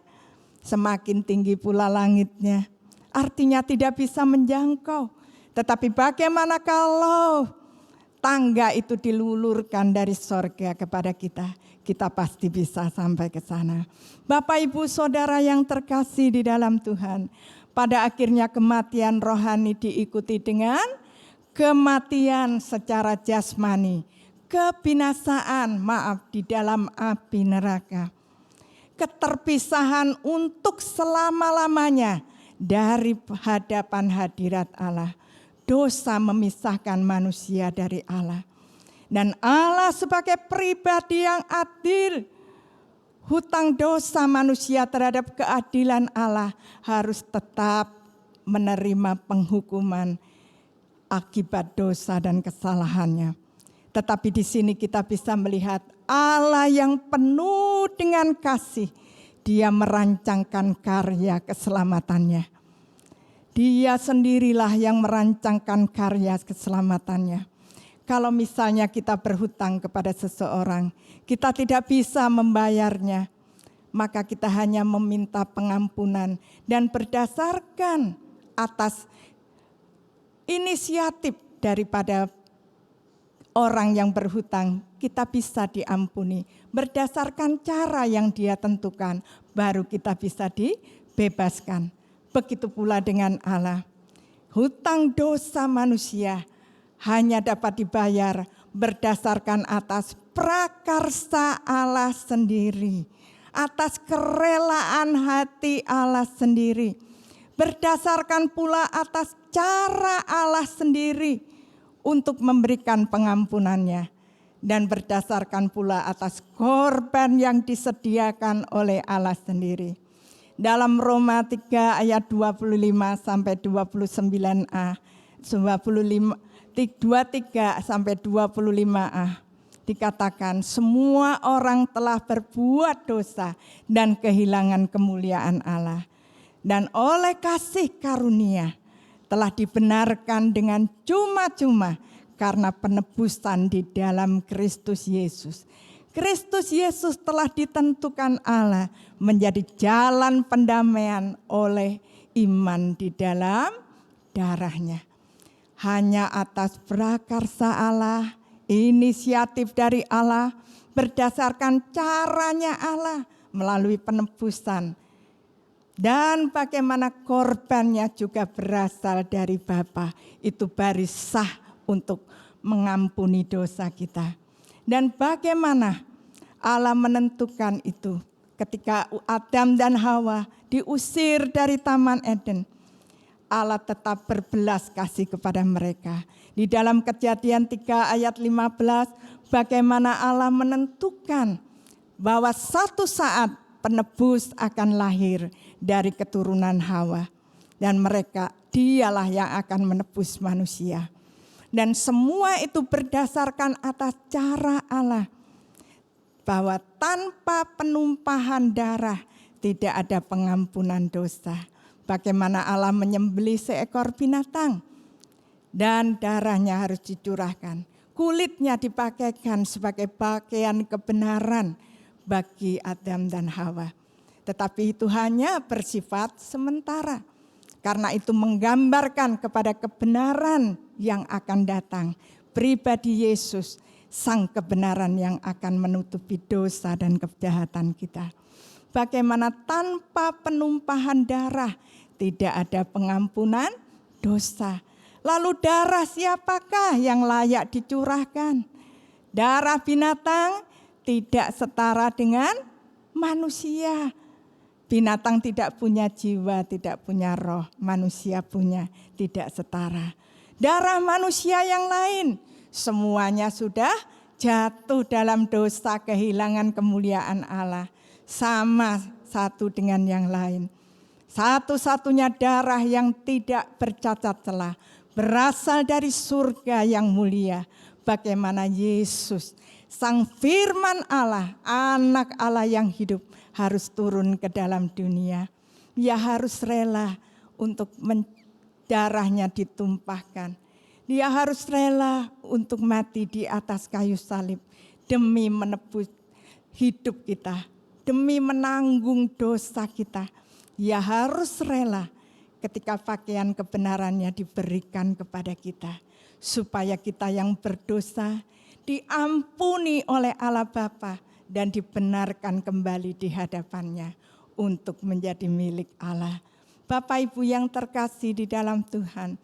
semakin tinggi pula langitnya. Artinya tidak bisa menjangkau. Tetapi bagaimana kalau tangga itu dilulurkan dari sorga kepada kita? Kita pasti bisa sampai ke sana. Bapak, Ibu, Saudara yang terkasih di dalam Tuhan, pada akhirnya kematian rohani diikuti dengan kematian secara jasmani, kebinasaan, di dalam api neraka. Keterpisahan untuk selama-lamanya dari hadapan hadirat Allah. Dosa memisahkan manusia dari Allah. Dan Allah sebagai pribadi yang adil, hutang dosa manusia terhadap keadilan Allah harus tetap menerima penghukuman akibat dosa dan kesalahannya. Tetapi di sini kita bisa melihat Allah yang penuh dengan kasih. Dia merancangkan karya keselamatannya. Dia sendirilah yang merancangkan karya keselamatannya. Kalau misalnya kita berhutang kepada seseorang, kita tidak bisa membayarnya, maka kita hanya meminta pengampunan dan berdasarkan atas inisiatif daripada orang yang berhutang, kita bisa diampuni. Berdasarkan cara yang dia tentukan, baru kita bisa dibebaskan. Begitu pula dengan Allah. Hutang dosa manusia hanya dapat dibayar berdasarkan atas prakarsa Allah sendiri. Atas kerelaan hati Allah sendiri. Berdasarkan pula atas cara Allah sendiri untuk memberikan pengampunannya. Dan berdasarkan pula atas korban yang disediakan oleh Allah sendiri. Dalam Roma 3 ayat 25 sampai 29a, 23 sampai 25a dikatakan semua orang telah berbuat dosa dan kehilangan kemuliaan Allah. Dan oleh kasih karunia telah dibenarkan dengan cuma-cuma karena penebusan di dalam Kristus Yesus. Kristus Yesus telah ditentukan Allah menjadi jalan pendamaian oleh iman di dalam darahnya. Hanya atas prakarsa Allah, inisiatif dari Allah, berdasarkan caranya Allah melalui penebusan. Dan bagaimana korbannya juga berasal dari Bapa, itu baris sah untuk mengampuni dosa kita. Dan bagaimana Allah menentukan itu ketika Adam dan Hawa diusir dari Taman Eden. Allah tetap berbelas kasih kepada mereka. Di dalam Kejadian 3 ayat 15, bagaimana Allah menentukan bahwa satu saat penebus akan lahir dari keturunan Hawa. Dan mereka, dialah yang akan menebus manusia. Dan semua itu berdasarkan atas cara Allah. Bahwa tanpa penumpahan darah tidak ada pengampunan dosa. Bagaimana Allah menyembelih seekor binatang. Dan darahnya harus dicurahkan. Kulitnya dipakaikan sebagai pakaian kebenaran bagi Adam dan Hawa. Tetapi itu hanya bersifat sementara. Karena itu menggambarkan kepada kebenaran yang akan datang. Pribadi Yesus, sang kebenaran yang akan menutupi dosa dan kejahatan kita. Bagaimana tanpa penumpahan darah tidak ada pengampunan dosa. Lalu darah siapakah yang layak dicurahkan? Darah binatang tidak setara dengan manusia. Binatang tidak punya jiwa, tidak punya roh. Manusia punya, tidak setara. Darah manusia yang lain, semuanya sudah jatuh dalam dosa, kehilangan kemuliaan Allah. Sama satu dengan yang lain. Satu-satunya darah yang tidak bercacat celah berasal dari surga yang mulia. Bagaimana Yesus, Sang Firman Allah, anak Allah yang hidup, harus turun ke dalam dunia. Dia harus rela untuk darahnya ditumpahkan. Dia harus rela untuk mati di atas kayu salib demi menebus hidup kita, demi menanggung dosa kita. Dia harus rela ketika pakaian kebenarannya diberikan kepada kita, supaya kita yang berdosa diampuni oleh Allah Bapa dan dibenarkan kembali di hadapannya untuk menjadi milik Allah. Bapak Ibu yang terkasih di dalam Tuhan,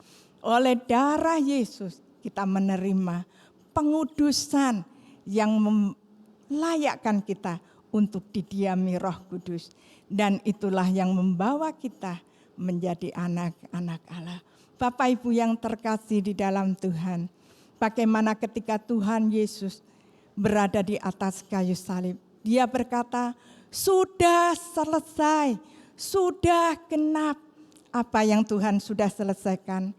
oleh darah Yesus kita menerima pengudusan yang melayakkan kita untuk didiami Roh Kudus. Dan itulah yang membawa kita menjadi anak-anak Allah. Bapak Ibu yang terkasih di dalam Tuhan, bagaimana ketika Tuhan Yesus berada di atas kayu salib, Dia berkata, sudah selesai, sudah genap. Apa yang Tuhan sudah selesaikan?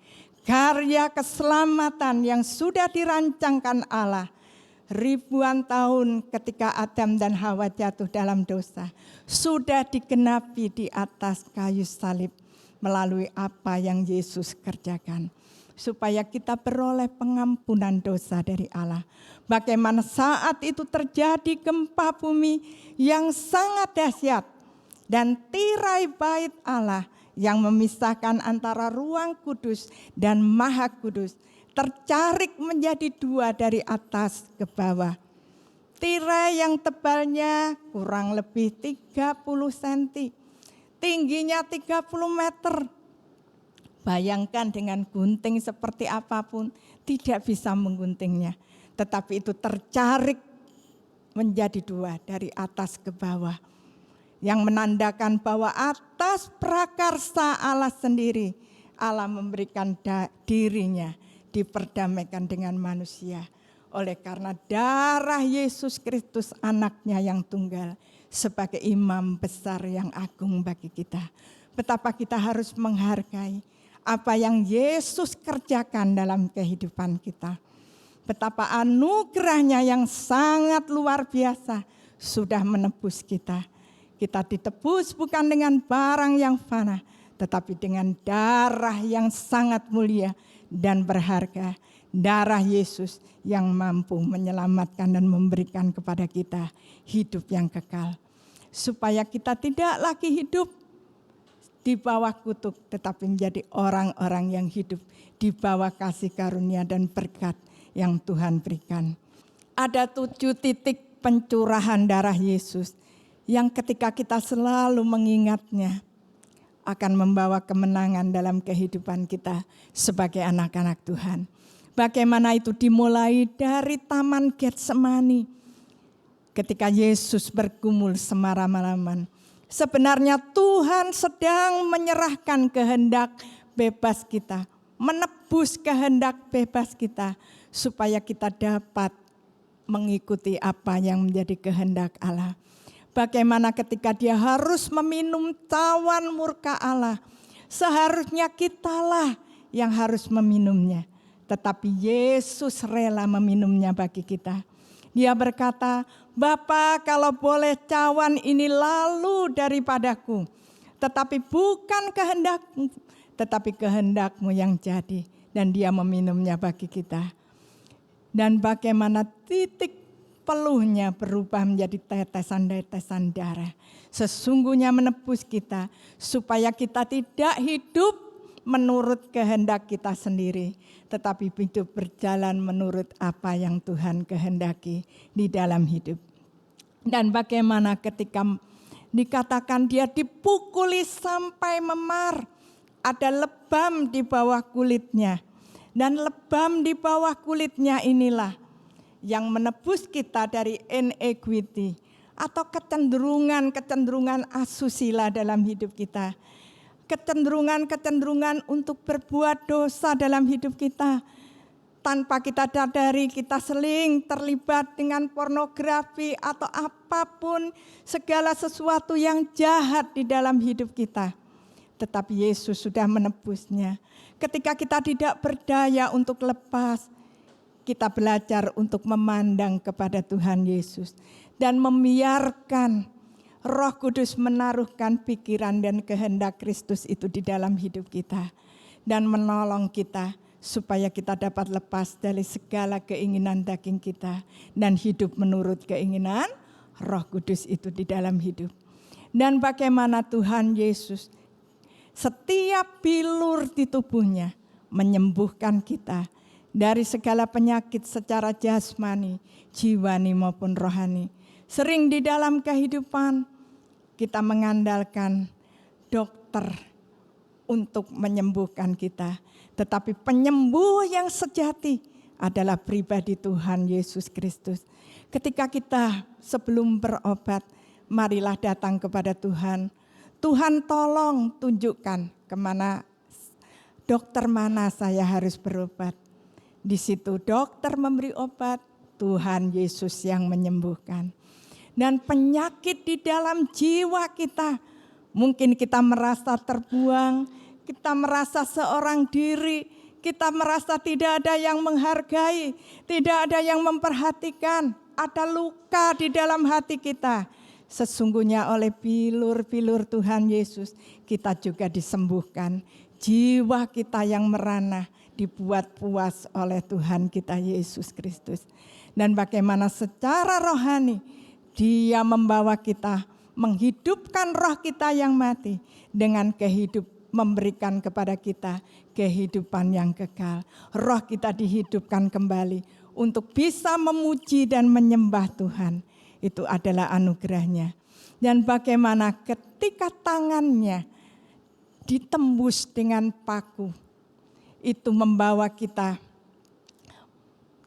Karya keselamatan yang sudah dirancangkan Allah ribuan tahun ketika Adam dan Hawa jatuh dalam dosa, sudah digenapi di atas kayu salib melalui apa yang Yesus kerjakan, supaya kita beroleh pengampunan dosa dari Allah. Bagaimana saat itu terjadi gempa bumi yang sangat dahsyat dan tirai bait Allah yang memisahkan antara ruang kudus dan maha kudus tercarik menjadi dua dari atas ke bawah. Tirai yang tebalnya kurang lebih 30 cm, tingginya 30 meter. Bayangkan dengan gunting seperti apapun tidak bisa mengguntingnya. Tetapi itu tercarik menjadi dua dari atas ke bawah. Yang menandakan bahwa atas prakarsa Allah sendiri, Allah memberikan dirinya diperdamaikan dengan manusia. Oleh karena darah Yesus Kristus anaknya yang tunggal sebagai imam besar yang agung bagi kita. Betapa kita harus menghargai apa yang Yesus kerjakan dalam kehidupan kita. Betapa anugerahnya yang sangat luar biasa sudah menebus kita. Kita ditebus bukan dengan barang yang fana, tetapi dengan darah yang sangat mulia dan berharga. Darah Yesus yang mampu menyelamatkan dan memberikan kepada kita hidup yang kekal. Supaya kita tidak lagi hidup di bawah kutuk, tetapi menjadi orang-orang yang hidup di bawah kasih karunia dan berkat yang Tuhan berikan. Ada 7 titik pencurahan darah Yesus yang ketika kita selalu mengingatnya akan membawa kemenangan dalam kehidupan kita sebagai anak-anak Tuhan. Bagaimana itu dimulai dari Taman Getsemani. Ketika Yesus bergumul semalam-malaman. Sebenarnya Tuhan sedang menyerahkan kehendak bebas kita. Menebus kehendak bebas kita. Supaya kita dapat mengikuti apa yang menjadi kehendak Allah. Bagaimana ketika dia harus meminum cawan murka Allah. Seharusnya kitalah yang harus meminumnya. Tetapi Yesus rela meminumnya bagi kita. Dia berkata, Bapa, kalau boleh cawan ini lalu daripadaku. Tetapi bukan kehendakmu, tetapi kehendakmu yang jadi. Dan dia meminumnya bagi kita. Dan bagaimana titik peluhnya berubah menjadi tetesan-tetesan darah. Sesungguhnya menebus kita supaya kita tidak hidup menurut kehendak kita sendiri. Tetapi hidup berjalan menurut apa yang Tuhan kehendaki di dalam hidup. Dan bagaimana ketika dikatakan dia dipukuli sampai memar. Ada lebam di bawah kulitnya. Dan lebam di bawah kulitnya inilah yang menebus kita dari inequity atau kecenderungan asusila dalam hidup kita. Kecenderungan untuk berbuat dosa dalam hidup kita. Tanpa kita sadari kita sering terlibat dengan pornografi atau apapun segala sesuatu yang jahat di dalam hidup kita. tetapi Yesus sudah menebusnya. Ketika kita tidak berdaya untuk lepas, kita belajar untuk memandang kepada Tuhan Yesus dan membiarkan Roh Kudus menaruhkan pikiran dan kehendak Kristus itu di dalam hidup kita dan menolong kita supaya kita dapat lepas dari segala keinginan daging kita dan hidup menurut keinginan Roh Kudus itu di dalam hidup. Dan bagaimana Tuhan Yesus setiap bilur di tubuhnya menyembuhkan kita dari segala penyakit secara jasmani, jiwani maupun rohani. Sering di dalam kehidupan kita mengandalkan dokter untuk menyembuhkan kita. Tetapi penyembuh yang sejati adalah pribadi Tuhan Yesus Kristus. Ketika kita sebelum berobat, marilah datang kepada Tuhan. Tuhan tolong tunjukkan kemana dokter mana saya harus berobat. Di situ dokter memberi obat, Tuhan Yesus yang menyembuhkan. Dan penyakit di dalam jiwa kita, mungkin kita merasa terbuang, kita merasa seorang diri, kita merasa tidak ada yang menghargai, tidak ada yang memperhatikan, ada luka di dalam hati kita. Sesungguhnya oleh bilur-bilur Tuhan Yesus kita juga disembuhkan. Jiwa kita yang merana dibuat puas oleh Tuhan kita Yesus Kristus. Dan bagaimana secara rohani Dia membawa kita, menghidupkan roh kita yang mati dengan memberikan kepada kita kehidupan yang kekal. Roh kita dihidupkan kembali untuk bisa memuji dan menyembah Tuhan. Itu adalah anugerahnya. Dan bagaimana ketika tangannya ditembus dengan paku, itu membawa kita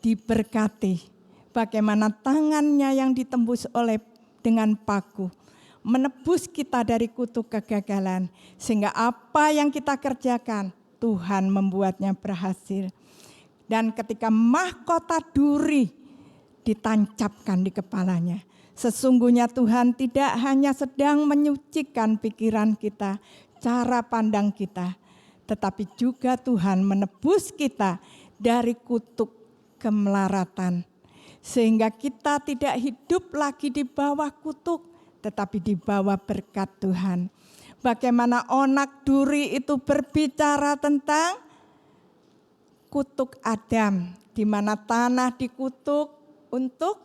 diberkati. Bagaimana tangannya yang ditembus dengan paku menebus kita dari kutuk kegagalan, sehingga apa yang kita kerjakan Tuhan membuatnya berhasil. Dan ketika mahkota duri ditancapkan di kepalanya, sesungguhnya Tuhan tidak hanya sedang menyucikan pikiran kita, cara pandang kita, tetapi juga Tuhan menebus kita dari kutuk kemelaratan, sehingga kita tidak hidup lagi di bawah kutuk, tetapi di bawah berkat Tuhan. Bagaimana onak duri itu berbicara tentang kutuk Adam, di mana tanah dikutuk untuk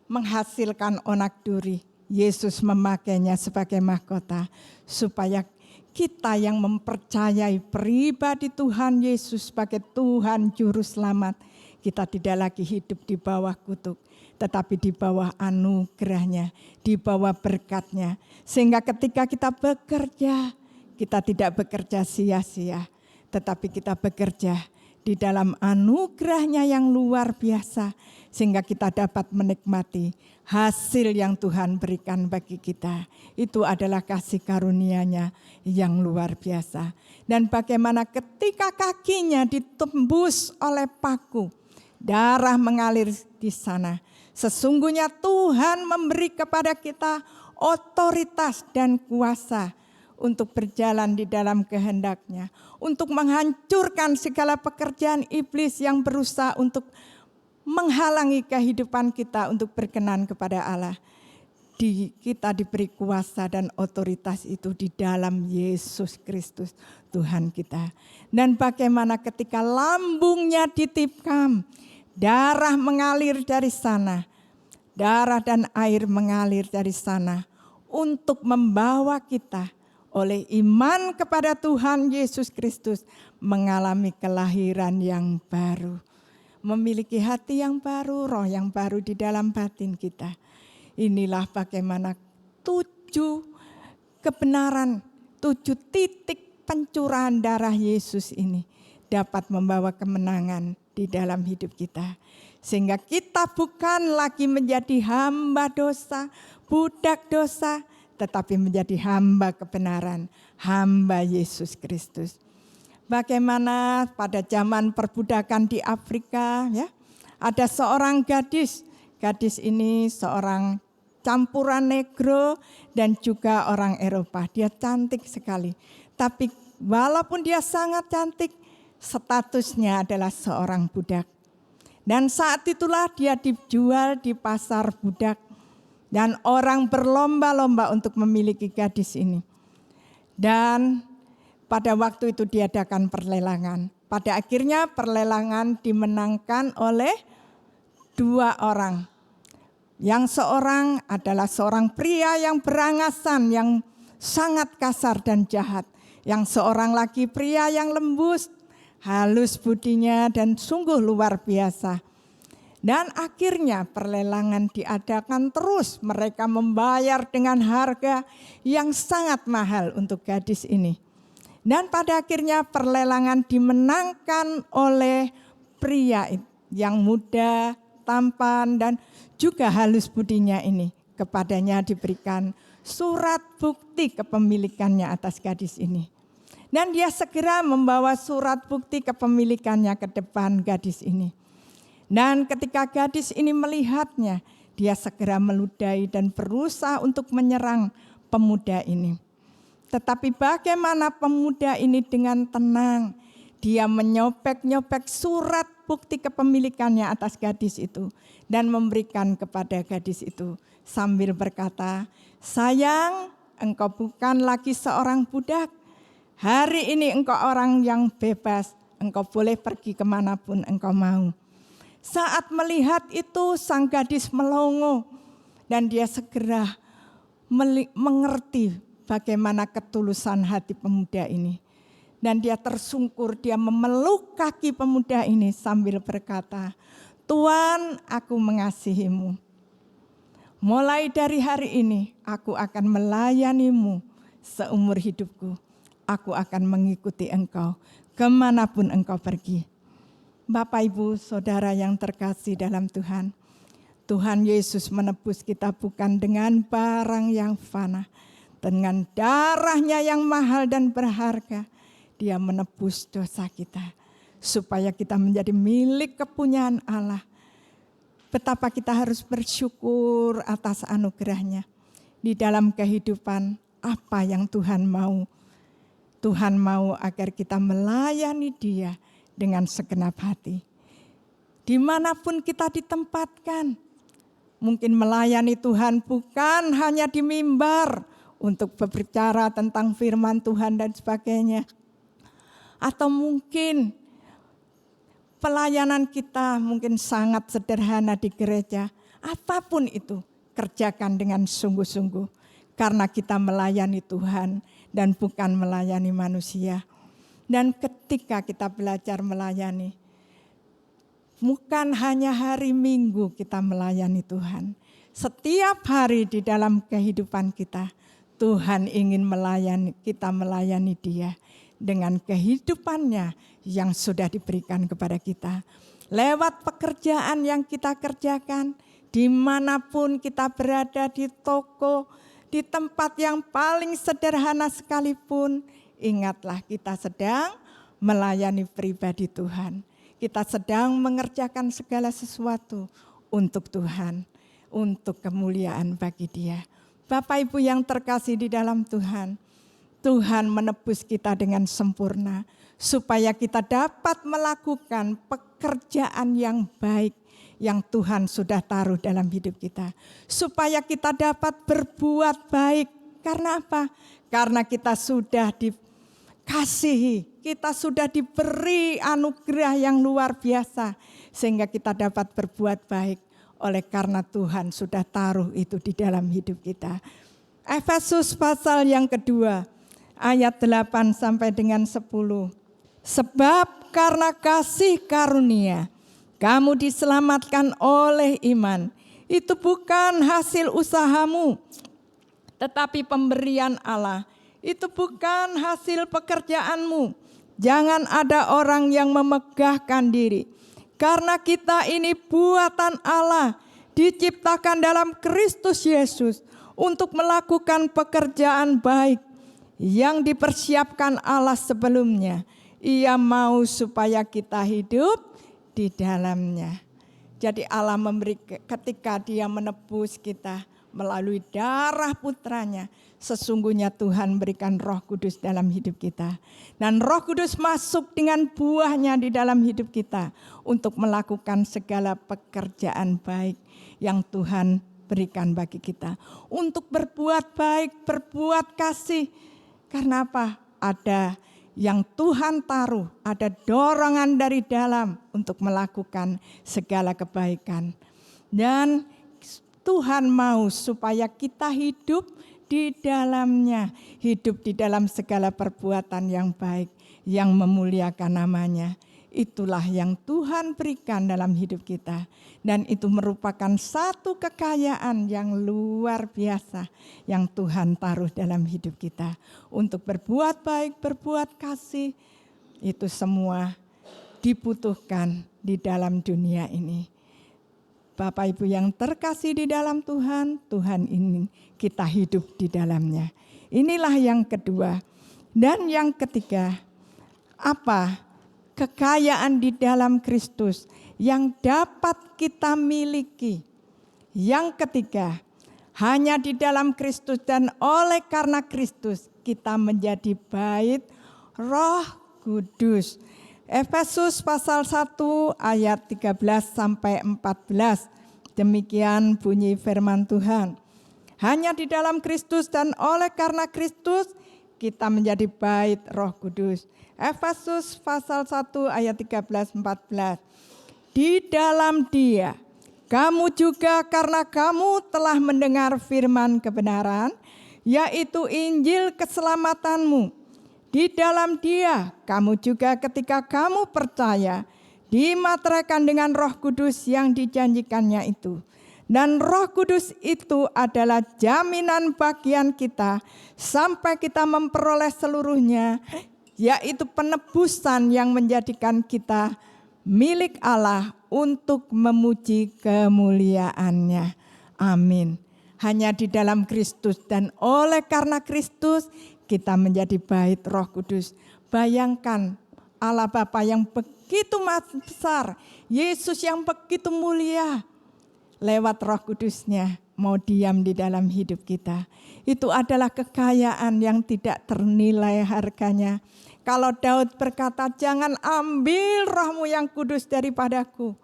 menghasilkan onak duri. Yesus memakainya sebagai mahkota supaya kita yang mempercayai pribadi Tuhan Yesus sebagai Tuhan Juru Selamat, kita tidak lagi hidup di bawah kutuk, tetapi di bawah anugerahnya, di bawah berkatnya. Sehingga ketika kita bekerja, kita tidak bekerja sia-sia, tetapi kita bekerja di dalam anugerahnya yang luar biasa, sehingga kita dapat menikmati hasil yang Tuhan berikan bagi kita. Itu adalah kasih karunia-Nya yang luar biasa. Dan bagaimana ketika kakinya ditembus oleh paku, darah mengalir di sana. Sesungguhnya Tuhan memberi kepada kita otoritas dan kuasa untuk berjalan di dalam kehendak-Nya, untuk menghancurkan segala pekerjaan iblis yang berusaha untuk menghalangi kehidupan kita untuk berkenan kepada Allah. Kita diberi kuasa dan otoritas itu di dalam Yesus Kristus Tuhan kita. Dan bagaimana ketika lambungnya ditikam, darah mengalir dari sana, darah dan air mengalir dari sana untuk membawa kita oleh iman kepada Tuhan Yesus Kristus mengalami kelahiran yang baru. Memiliki hati yang baru, roh yang baru di dalam batin kita. Inilah bagaimana 7 kebenaran, 7 titik pencurahan darah Yesus ini dapat membawa kemenangan di dalam hidup kita. Sehingga kita bukan lagi menjadi hamba dosa, budak dosa, tetapi menjadi hamba kebenaran, hamba Yesus Kristus. Bagaimana pada zaman perbudakan di Afrika, ya, ada seorang gadis ini seorang campuran negro dan juga orang Eropa. Dia cantik sekali. Tapi walaupun dia sangat cantik, statusnya adalah seorang budak. Dan saat itulah dia dijual di pasar budak. Dan orang berlomba-lomba untuk memiliki gadis ini. Dan pada waktu itu diadakan perlelangan. Pada akhirnya perlelangan dimenangkan oleh 2 orang. Yang seorang adalah seorang pria yang berangasan, yang sangat kasar dan jahat. Yang seorang lagi pria yang lembut, halus budinya dan sungguh luar biasa. Dan akhirnya perlelangan diadakan terus. Mereka membayar dengan harga yang sangat mahal untuk gadis ini. Dan pada akhirnya perlelangan dimenangkan oleh pria yang muda, tampan dan juga halus budinya ini. Kepadanya diberikan surat bukti kepemilikannya atas gadis ini. Dan dia segera membawa surat bukti kepemilikannya ke depan gadis ini. Dan ketika gadis ini melihatnya, dia segera meludahi dan berusaha untuk menyerang pemuda ini. Tetapi bagaimana pemuda ini dengan tenang, dia menyopek-nyopek surat bukti kepemilikannya atas gadis itu dan memberikan kepada gadis itu sambil berkata, "Sayang, engkau bukan lagi seorang budak. Hari ini engkau orang yang bebas, engkau boleh pergi kemanapun engkau mau." Saat melihat itu sang gadis melongo dan dia segera mengerti bagaimana ketulusan hati pemuda ini. Dan dia tersungkur, dia memeluk kaki pemuda ini sambil berkata, "Tuan, aku mengasihimu. Mulai dari hari ini aku akan melayanimu seumur hidupku. Aku akan mengikuti engkau kemanapun engkau pergi." Bapak, Ibu, Saudara yang terkasih dalam Tuhan, Tuhan Yesus menebus kita bukan dengan barang yang fana, dengan darahnya yang mahal dan berharga. Dia menebus dosa kita supaya kita menjadi milik kepunyaan Allah. Betapa kita harus bersyukur atas anugerahnya di dalam kehidupan apa yang Tuhan mau. Tuhan mau agar kita melayani Dia dengan segenap hati. Dimanapun kita ditempatkan, mungkin melayani Tuhan bukan hanya di mimbar untuk berbicara tentang firman Tuhan dan sebagainya. Atau mungkin pelayanan kita mungkin sangat sederhana di gereja. Apapun itu, kerjakan dengan sungguh-sungguh. Karena kita melayani Tuhan dan bukan melayani manusia. Dan ketika kita belajar melayani, bukan hanya hari Minggu kita melayani Tuhan. Setiap hari di dalam kehidupan kita, Tuhan ingin kita melayani Dia dengan kehidupannya yang sudah diberikan kepada kita. Lewat pekerjaan yang kita kerjakan, dimanapun kita berada, di toko, di tempat yang paling sederhana sekalipun, ingatlah kita sedang melayani pribadi Tuhan. Kita sedang mengerjakan segala sesuatu untuk Tuhan, untuk kemuliaan bagi Dia. Bapak Ibu yang terkasih di dalam Tuhan, Tuhan menebus kita dengan sempurna supaya kita dapat melakukan pekerjaan yang baik yang Tuhan sudah taruh dalam hidup kita. Supaya kita dapat berbuat baik. Karena apa? Karena kita sudah dikasihi, kita sudah diberi anugerah yang luar biasa. Sehingga kita dapat berbuat baik oleh karena Tuhan sudah taruh itu di dalam hidup kita. Efesus pasal yang kedua, ayat 8 sampai dengan 10. Sebab karena kasih karunia, kamu diselamatkan oleh iman. Itu bukan hasil usahamu, tetapi pemberian Allah. Itu bukan hasil pekerjaanmu. Jangan ada orang yang memegahkan diri. Karena kita ini buatan Allah, diciptakan dalam Kristus Yesus untuk melakukan pekerjaan baik yang dipersiapkan Allah sebelumnya. Ia mau supaya kita hidup di dalamnya. Jadi Allah memberi, ketika Dia menebus kita, melalui darah putranya. Sesungguhnya Tuhan berikan Roh Kudus dalam hidup kita. Dan Roh Kudus masuk dengan buahnya di dalam hidup kita untuk melakukan segala pekerjaan baik yang Tuhan berikan bagi kita. Untuk berbuat baik, berbuat kasih. Karena apa? Ada yang Tuhan taruh, ada dorongan dari dalam untuk melakukan segala kebaikan. Dan Tuhan mau supaya kita hidup di dalamnya, hidup di dalam segala perbuatan yang baik, yang memuliakan namanya. Itulah yang Tuhan berikan dalam hidup kita. Dan itu merupakan satu kekayaan yang luar biasa yang Tuhan taruh dalam hidup kita. Untuk berbuat baik, berbuat kasih, itu semua dibutuhkan di dalam dunia ini. Bapak Ibu yang terkasih di dalam Tuhan, Tuhan ingin kita hidup di dalamnya. Inilah yang kedua. Dan yang ketiga, apa? Kekayaan di dalam Kristus yang dapat kita miliki. Yang ketiga, hanya di dalam Kristus dan oleh karena Kristus kita menjadi bait Roh Kudus. Efesus pasal 1 ayat 13 sampai 14. Demikian bunyi firman Tuhan. Hanya di dalam Kristus dan oleh karena Kristus kita menjadi bait Roh Kudus. Efesus pasal 1 ayat 13-14. Di dalam Dia kamu juga karena kamu telah mendengar firman kebenaran, yaitu Injil keselamatanmu. Di dalam Dia, kamu juga ketika kamu percaya, dimateraikan dengan Roh Kudus yang dijanjikannya itu. Dan Roh Kudus itu adalah jaminan bagian kita sampai kita memperoleh seluruhnya, yaitu penebusan yang menjadikan kita milik Allah untuk memuji kemuliaannya. Amin. Hanya di dalam Kristus dan oleh karena Kristus kita menjadi bait Roh Kudus. Bayangkan Allah Bapa yang begitu besar, Yesus yang begitu mulia, lewat Roh Kudusnya mau diam di dalam hidup kita. Itu adalah kekayaan yang tidak ternilai harganya. Kalau Daud berkata, jangan ambil rohmu yang kudus daripadaku.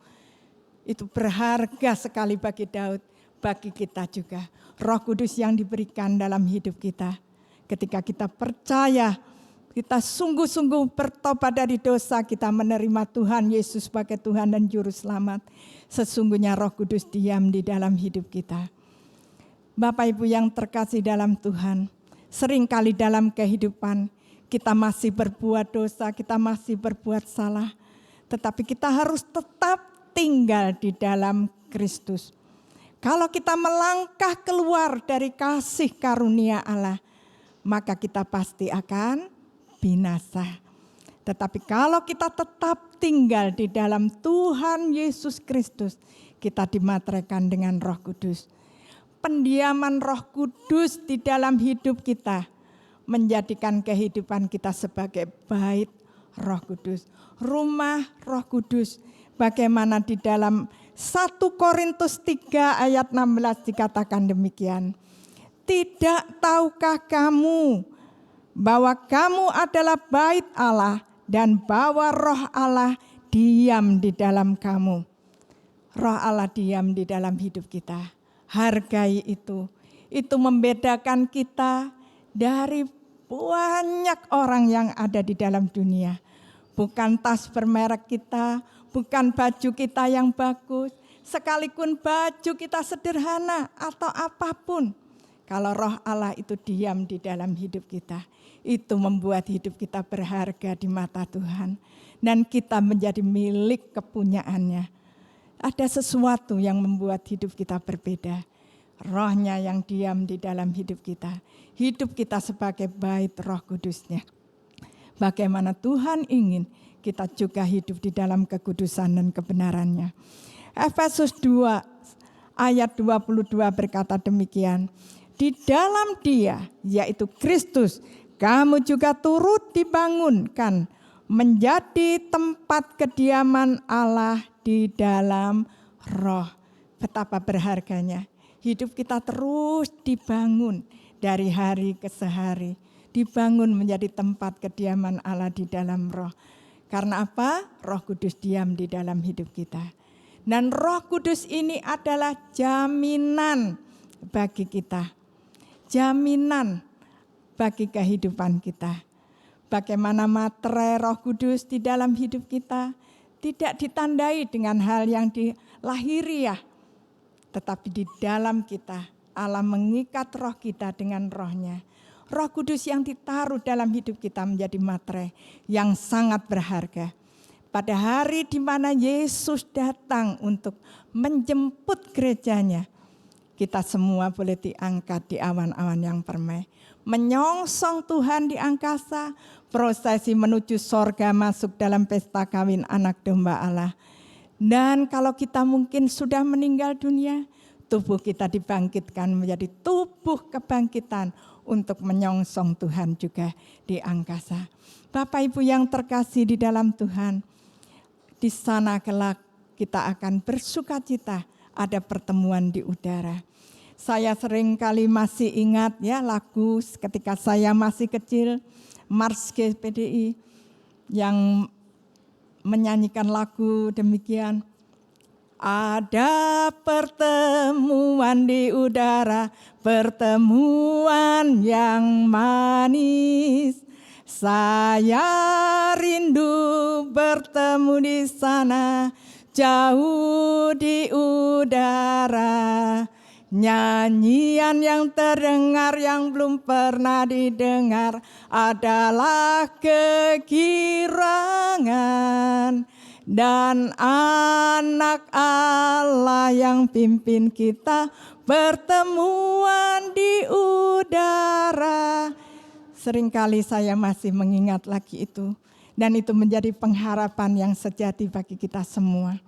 Itu berharga sekali bagi Daud, bagi kita juga. Roh Kudus yang diberikan dalam hidup kita. Ketika kita percaya, kita sungguh-sungguh bertobat dari dosa, kita menerima Tuhan Yesus sebagai Tuhan dan Juru Selamat. Sesungguhnya Roh Kudus diam di dalam hidup kita. Bapak Ibu yang terkasih dalam Tuhan, seringkali dalam kehidupan kita masih berbuat dosa, kita masih berbuat salah. Tetapi kita harus tetap tinggal di dalam Kristus. Kalau kita melangkah keluar dari kasih karunia Allah, maka kita pasti akan binasa. Tetapi kalau kita tetap tinggal di dalam Tuhan Yesus Kristus, kita dimateraikan dengan Roh Kudus. Pendiaman Roh Kudus di dalam hidup kita menjadikan kehidupan kita sebagai bait Roh Kudus, rumah Roh Kudus. Bagaimana di dalam 1 Korintus 3 ayat 16 dikatakan demikian. Tidak tahukah kamu bahwa kamu adalah bait Allah dan bahwa Roh Allah diam di dalam kamu. Roh Allah diam di dalam hidup kita. Hargai itu. Itu membedakan kita dari banyak orang yang ada di dalam dunia. Bukan tas bermerek kita, bukan baju kita yang bagus, sekalipun baju kita sederhana atau apapun. Kalau Roh Allah itu diam di dalam hidup kita, itu membuat hidup kita berharga di mata Tuhan. Dan kita menjadi milik kepunyaannya. Ada sesuatu yang membuat hidup kita berbeda. Rohnya yang diam di dalam hidup kita. Hidup kita sebagai bait Roh Kudusnya. Bagaimana Tuhan ingin kita juga hidup di dalam kekudusan dan kebenarannya. Efesus 2 ayat 22 berkata demikian. Di dalam Dia, yaitu Kristus, kamu juga turut dibangunkan menjadi tempat kediaman Allah di dalam Roh. Betapa berharganya hidup kita terus dibangun dari hari ke sehari. Dibangun menjadi tempat kediaman Allah di dalam roh. Karena apa? Roh Kudus diam di dalam hidup kita. Dan Roh Kudus ini adalah jaminan bagi kita. Jaminan bagi kehidupan kita. Bagaimana materai Roh Kudus di dalam hidup kita tidak ditandai dengan hal yang lahiriah, tetapi di dalam kita Allah mengikat roh kita dengan rohnya. Roh Kudus yang ditaruh dalam hidup kita menjadi materai yang sangat berharga. Pada hari di mana Yesus datang untuk menjemput gerejanya, kita semua boleh diangkat di awan-awan yang permai. Menyongsong Tuhan di angkasa, prosesi menuju sorga masuk dalam pesta kawin anak domba Allah. Dan kalau kita mungkin sudah meninggal dunia, tubuh kita dibangkitkan menjadi tubuh kebangkitan untuk menyongsong Tuhan juga di angkasa. Bapak Ibu yang terkasih di dalam Tuhan, di sana kelak kita akan bersuka-cita, ada pertemuan di udara. Saya sering kali masih ingat ya lagu ketika saya masih kecil, Mars GPDI yang menyanyikan lagu demikian. Ada pertemuan di udara, pertemuan yang manis. Saya rindu bertemu di sana, jauh di udara. Nyanyian yang terdengar yang belum pernah didengar adalah kegirangan. Dan anak Allah yang pimpin kita pertemuan di udara. Seringkali saya masih mengingat lagi itu. Dan itu menjadi pengharapan yang sejati bagi kita semua.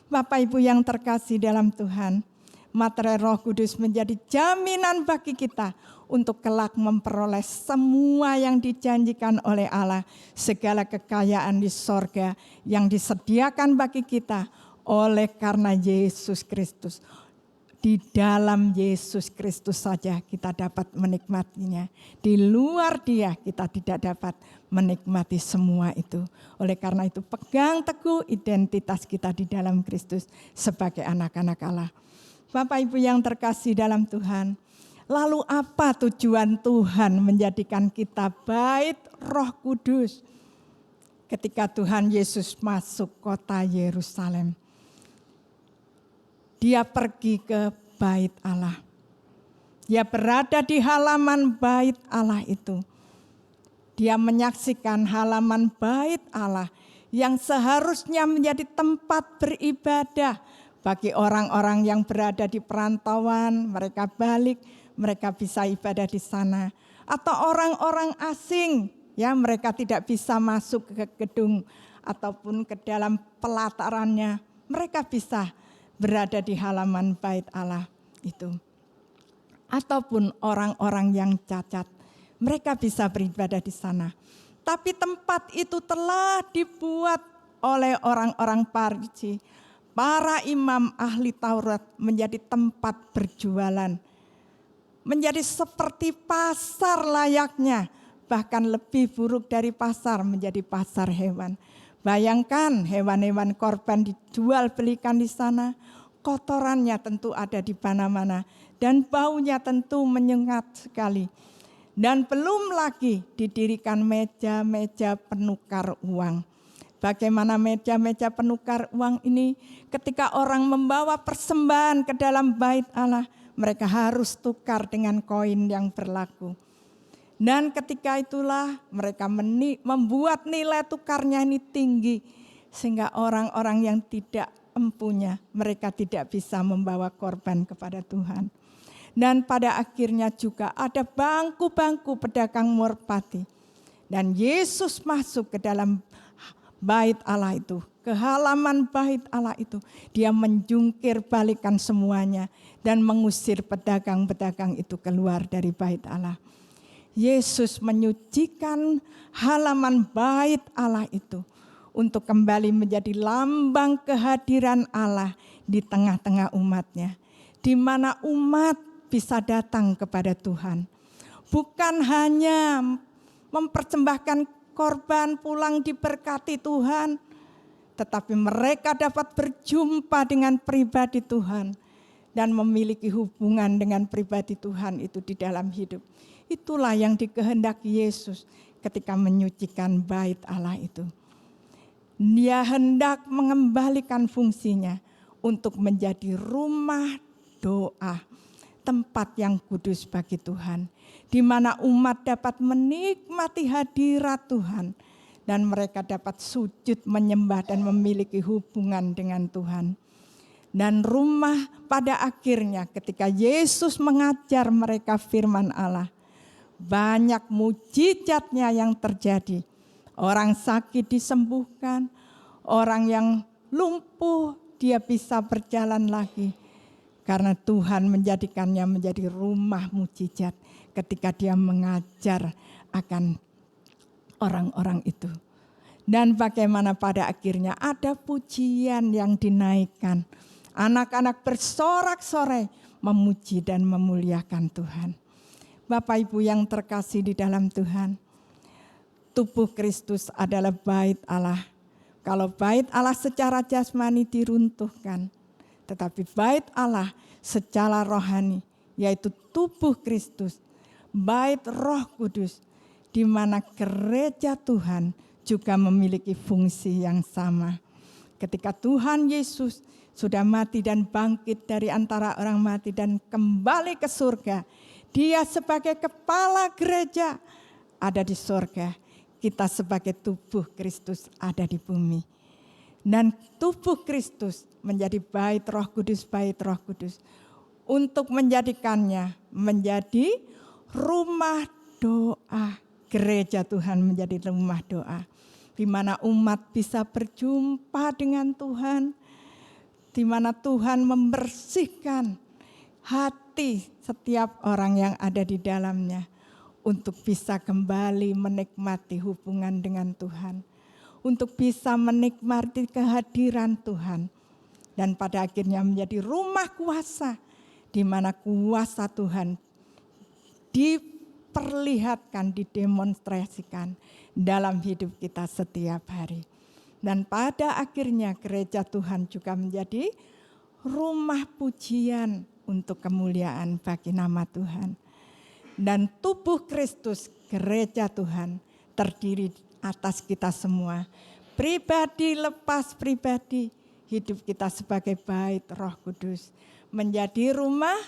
Bapak Ibu yang terkasih dalam Tuhan, materai Roh Kudus menjadi jaminan bagi kita untuk kelak memperoleh semua yang dijanjikan oleh Allah, segala kekayaan di sorga yang disediakan bagi kita oleh karena Yesus Kristus. Di dalam Yesus Kristus saja kita dapat menikmatinya. Di luar Dia kita tidak dapat menikmati semua itu. Oleh karena itu pegang teguh identitas kita di dalam Kristus sebagai anak-anak Allah. Bapak Ibu yang terkasih dalam Tuhan, lalu apa tujuan Tuhan menjadikan kita bait Roh Kudus? Ketika Tuhan Yesus masuk kota Yerusalem, Dia pergi ke bait Allah. Dia berada di halaman bait Allah itu. Dia menyaksikan halaman bait Allah yang seharusnya menjadi tempat beribadah bagi orang-orang yang berada di perantauan, mereka balik, mereka bisa ibadah di sana. Atau orang-orang asing, ya mereka tidak bisa masuk ke gedung ataupun ke dalam pelatarannya. Mereka bisa berada di halaman bait Allah itu. Ataupun orang-orang yang cacat, mereka bisa beribadah di sana. Tapi tempat itu telah dibuat oleh orang-orang Farisi, para imam ahli Taurat, menjadi tempat berjualan. Menjadi seperti pasar layaknya, bahkan lebih buruk dari pasar, menjadi pasar hewan. Bayangkan hewan-hewan korban dijual belikan di sana, kotorannya tentu ada di mana-mana dan baunya tentu menyengat sekali. Dan belum lagi didirikan meja-meja penukar uang. Bagaimana meja-meja penukar uang ini? Ketika orang membawa persembahan ke dalam bait Allah, mereka harus tukar dengan koin yang berlaku. Dan ketika itulah mereka membuat nilai tukarnya ini tinggi, sehingga orang-orang yang tidak empunya, mereka tidak bisa membawa korban kepada Tuhan. Dan pada akhirnya juga ada bangku-bangku pedagang merpati. Dan Yesus masuk ke dalam bait Allah itu, ke halaman bait Allah itu. Dia menjungkir balikan semuanya dan mengusir pedagang-pedagang itu keluar dari bait Allah. Yesus menyucikan halaman bait Allah itu untuk kembali menjadi lambang kehadiran Allah di tengah-tengah umatnya. di mana umat bisa datang kepada Tuhan. Bukan hanya mempersembahkan korban pulang diberkati Tuhan, tetapi mereka dapat berjumpa dengan pribadi Tuhan dan memiliki hubungan dengan pribadi Tuhan itu di dalam hidup. Itulah yang dikehendaki Yesus ketika menyucikan bait Allah itu. Dia hendak mengembalikan fungsinya untuk menjadi rumah doa, tempat yang kudus bagi Tuhan, di mana umat dapat menikmati hadirat Tuhan dan mereka dapat sujud menyembah dan memiliki hubungan dengan Tuhan. Dan rumah pada akhirnya ketika Yesus mengajar mereka firman Allah, banyak mujizatnya yang terjadi. Orang sakit disembuhkan, orang yang lumpuh dia bisa berjalan lagi. Karena Tuhan menjadikannya menjadi rumah mujizat ketika dia mengajar akan orang-orang itu. Dan bagaimana pada akhirnya ada pujian yang dinaikkan. Anak-anak bersorak-sorai memuji dan memuliakan Tuhan. Bapak Ibu yang terkasih di dalam Tuhan, tubuh Kristus adalah bait Allah. Kalau bait Allah secara jasmani diruntuhkan, tetapi bait Allah secara rohani, yaitu tubuh Kristus, bait Roh Kudus, di mana gereja Tuhan juga memiliki fungsi yang sama. Ketika Tuhan Yesus sudah mati dan bangkit dari antara orang mati dan kembali ke surga, dia sebagai kepala gereja ada di surga. Kita sebagai tubuh Kristus ada di bumi. Dan tubuh Kristus menjadi bait Roh Kudus, bait Roh Kudus. Untuk menjadikannya menjadi rumah doa. Gereja Tuhan menjadi rumah doa. Di mana umat bisa berjumpa dengan Tuhan. Di mana Tuhan membersihkan hati setiap orang yang ada di dalamnya. Untuk bisa kembali menikmati hubungan dengan Tuhan. Untuk bisa menikmati kehadiran Tuhan. Dan pada akhirnya menjadi rumah kuasa. Di mana kuasa Tuhan diperlihatkan, didemonstrasikan dalam hidup kita setiap hari. Dan pada akhirnya gereja Tuhan juga menjadi rumah pujian untuk kemuliaan bagi nama Tuhan. Dan tubuh Kristus, gereja Tuhan, terdiri atas kita semua. Pribadi lepas pribadi, hidup kita sebagai bait Roh Kudus. Menjadi rumah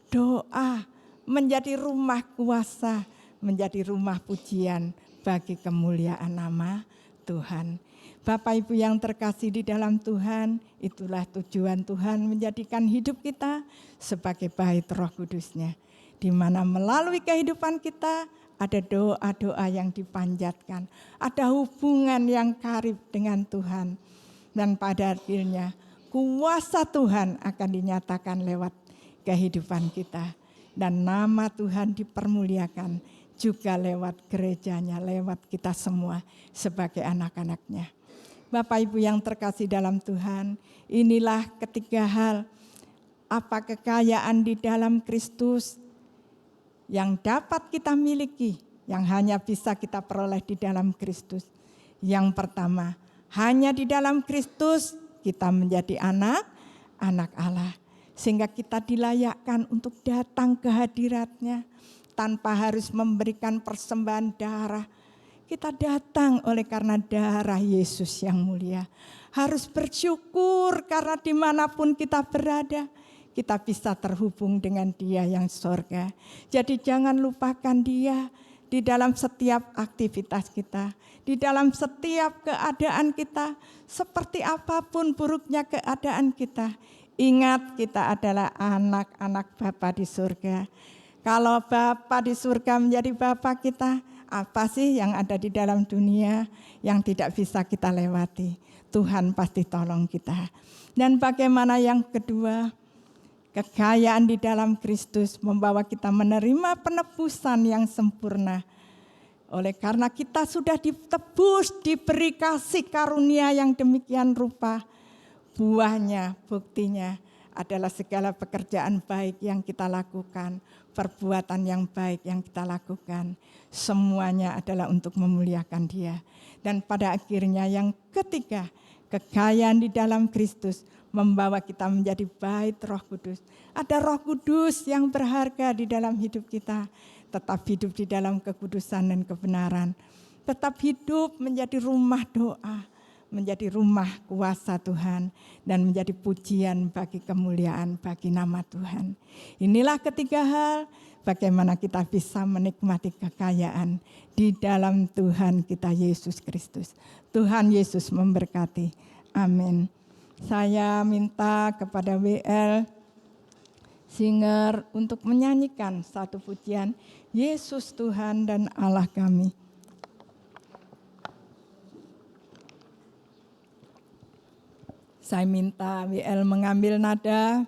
doa, menjadi rumah kuasa, menjadi rumah pujian bagi kemuliaan nama Tuhan. Bapak Ibu yang terkasih di dalam Tuhan, itulah tujuan Tuhan menjadikan hidup kita sebagai bait Roh Kudus-Nya. Di mana melalui kehidupan kita ada doa-doa yang dipanjatkan, ada hubungan yang karib dengan Tuhan. Dan pada akhirnya kuasa Tuhan akan dinyatakan lewat kehidupan kita. Dan nama Tuhan dipermuliakan juga lewat gerejanya, lewat kita semua sebagai anak-anaknya. Bapak Ibu yang terkasih dalam Tuhan, inilah ketiga hal apa kekayaan di dalam Kristus yang dapat kita miliki, yang hanya bisa kita peroleh di dalam Kristus. Yang pertama, hanya di dalam Kristus kita menjadi anak Allah. Sehingga kita dilayakkan untuk datang ke hadirat-Nya tanpa harus memberikan persembahan darah. Kita datang oleh karena darah Yesus yang mulia. Harus bersyukur karena dimanapun kita berada, kita bisa terhubung dengan Dia yang surga. Jadi jangan lupakan Dia di dalam setiap aktivitas kita, di dalam setiap keadaan kita, seperti apapun buruknya keadaan kita. Ingat kita adalah anak-anak Bapa di surga. Kalau Bapa di surga menjadi Bapa kita, apa sih yang ada di dalam dunia yang tidak bisa kita lewati? Tuhan pasti tolong kita. Dan bagaimana yang kedua? Kekayaan di dalam Kristus membawa kita menerima penebusan yang sempurna. Oleh karena kita sudah ditebus, diberi kasih karunia yang demikian rupa. Buahnya, buktinya adalah segala pekerjaan baik yang kita lakukan, perbuatan yang baik yang kita lakukan, semuanya adalah untuk memuliakan Dia. Dan pada akhirnya yang ketiga, kekayaan di dalam Kristus membawa kita menjadi bait Roh Kudus. Ada Roh Kudus yang berharga di dalam hidup kita, tetap hidup di dalam kekudusan dan kebenaran, tetap hidup menjadi rumah doa, menjadi rumah kuasa Tuhan, dan menjadi pujian bagi kemuliaan bagi nama Tuhan. Inilah ketiga hal bagaimana kita bisa menikmati kekayaan di dalam Tuhan kita Yesus Kristus. Tuhan Yesus memberkati. Amin. Saya minta kepada WL Singer untuk menyanyikan satu pujian, Yesus Tuhan dan Allah kami. Saya minta WL mengambil nada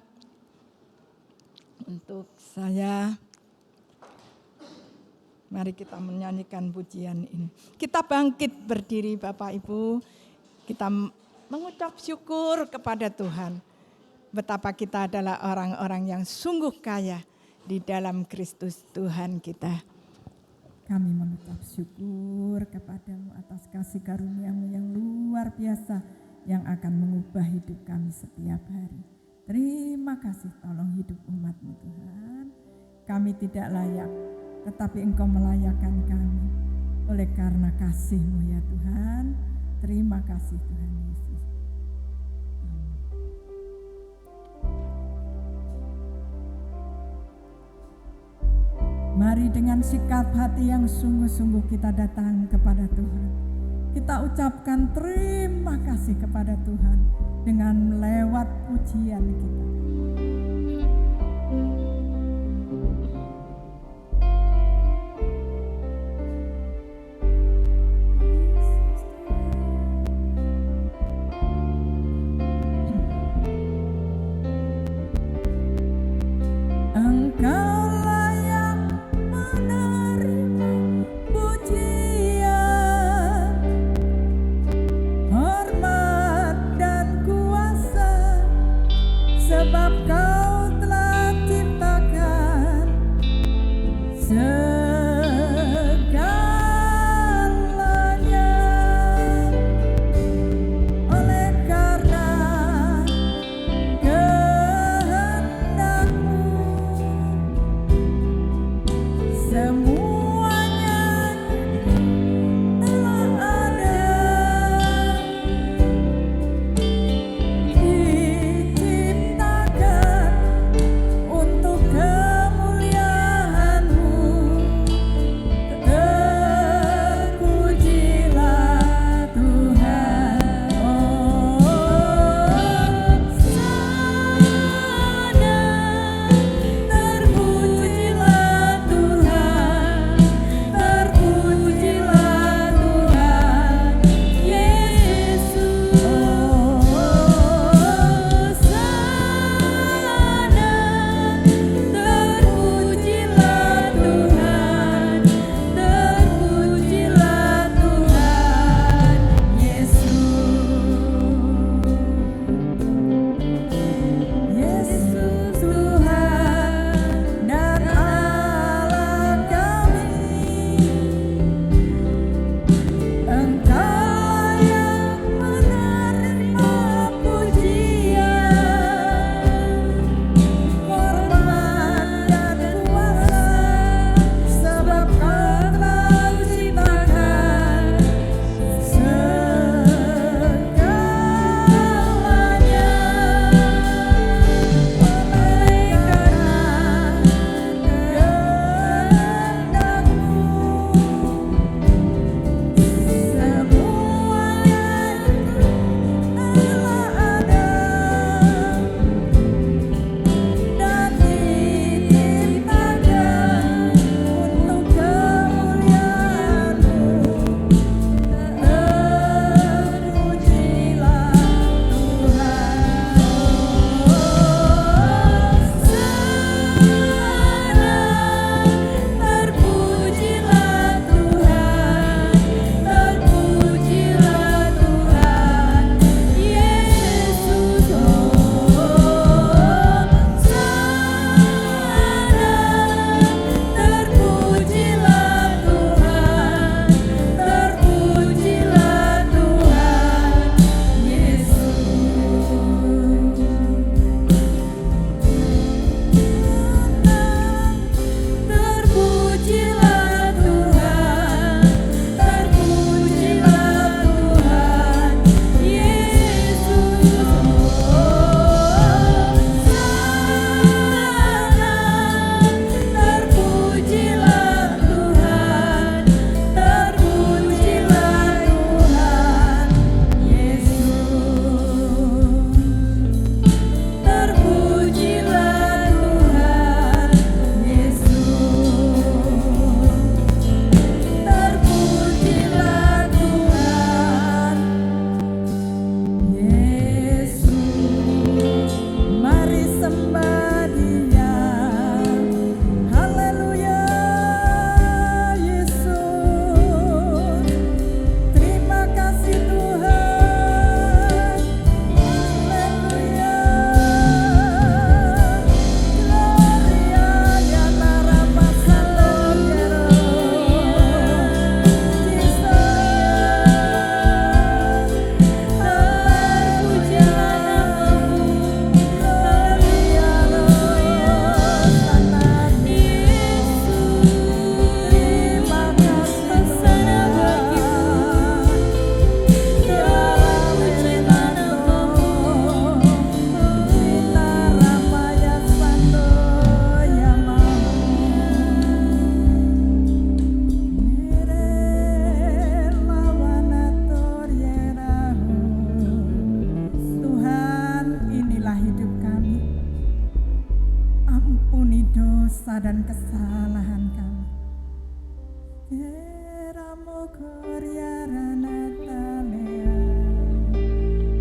untuk saya. Mari kita menyanyikan pujian ini. Kita bangkit berdiri Bapak Ibu. Kita mengucap syukur kepada Tuhan. Betapa kita adalah orang-orang yang sungguh kaya di dalam Kristus Tuhan kita. Kami mengucap syukur kepadamu atas kasih karunia-Mu yang luar biasa, yang akan mengubah hidup kami setiap hari. Terima kasih, tolong hidup umat-Mu Tuhan. Kami tidak layak, tetapi Engkau melayakkan kami. Oleh karena kasih-Mu ya Tuhan, terima kasih Tuhan Yesus. Amin. Mari dengan sikap hati yang sungguh-sungguh kita datang kepada Tuhan. Kita ucapkan terima kasih kepada Tuhan dengan lewat pujian kita. Engkau layak menerima pujian, hormat dan kuasa.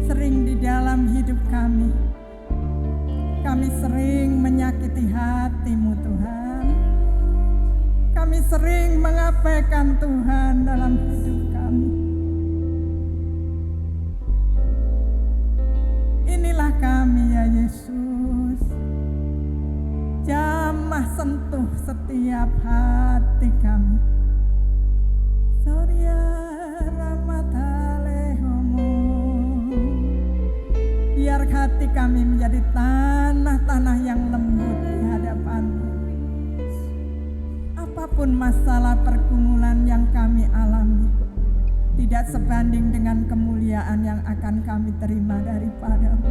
Sering di dalam hidup kami sering menyakiti hati-Mu Tuhan. Kami sering mengabaikan Tuhan dalam hidup kami. Inilah kami ya Yesus. Jamah sentuh setiap hati kami. Surya Ramatalehomo. Biar hati kami menjadi tanah-tanah yang lembut di hadapan-Mu. Apapun masalah pergumulan yang kami alami, tidak sebanding dengan kemuliaan yang akan kami terima daripada-Mu.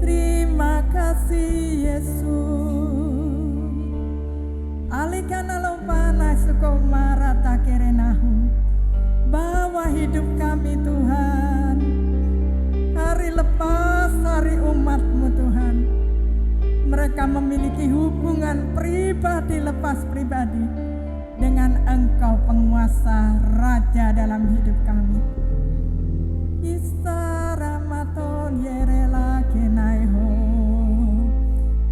Terima kasih Yesus. Alikana lopana sukomara takerenahum. Bawa hidup kami Tuhan, hari lepas hari umat-Mu Tuhan. Mereka memiliki hubungan pribadi lepas pribadi dengan Engkau penguasa Raja dalam hidup kami. Isaramaton yerela kenaiho.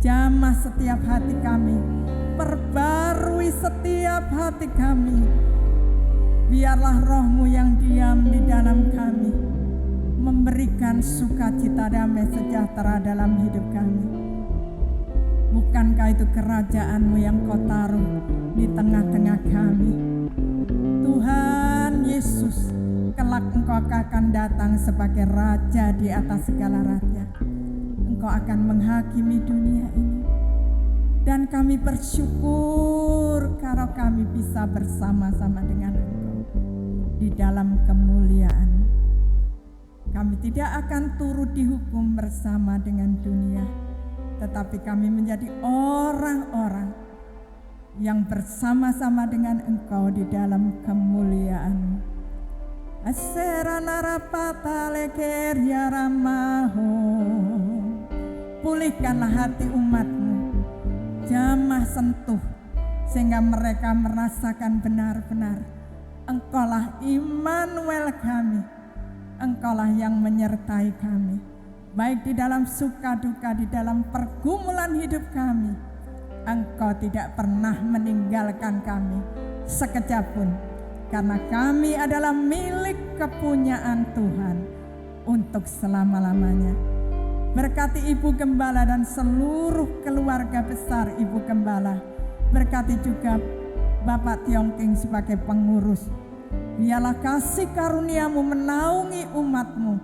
Jamah setiap hati kami, perbarui setiap hati kami. Biarlah Roh-Mu yang diam di dalam kami, memberikan sukacita damai sejahtera dalam hidup kami. Bukankah itu kerajaan-Mu yang Kau taruh di tengah-tengah kami? Tuhan Yesus, kelak Engkau akan datang sebagai Raja di atas segala raja. Engkau akan menghakimi dunia ini. Dan kami bersyukur kalau kami bisa bersama-sama dengan Engkau di dalam kemuliaan. Kami tidak akan turut dihukum bersama dengan dunia, tetapi kami menjadi orang-orang yang bersama-sama dengan Engkau di dalam kemuliaan. Asera narapata leker ya ramaho. Pulihkanlah hati umat-Mu, jamah sentuh, sehingga mereka merasakan benar-benar Engkaulah Immanuel kami. Engkaulah yang menyertai kami, baik di dalam suka duka, di dalam pergumulan hidup kami. Engkau tidak pernah meninggalkan kami sekejap pun, karena kami adalah milik kepunyaan Tuhan untuk selama-lamanya. Berkati Ibu Gembala dan seluruh keluarga besar Ibu Gembala. Berkati juga Bapak Tiongking sebagai pengurus. Biarlah kasih karunia-Mu menaungi umat-Mu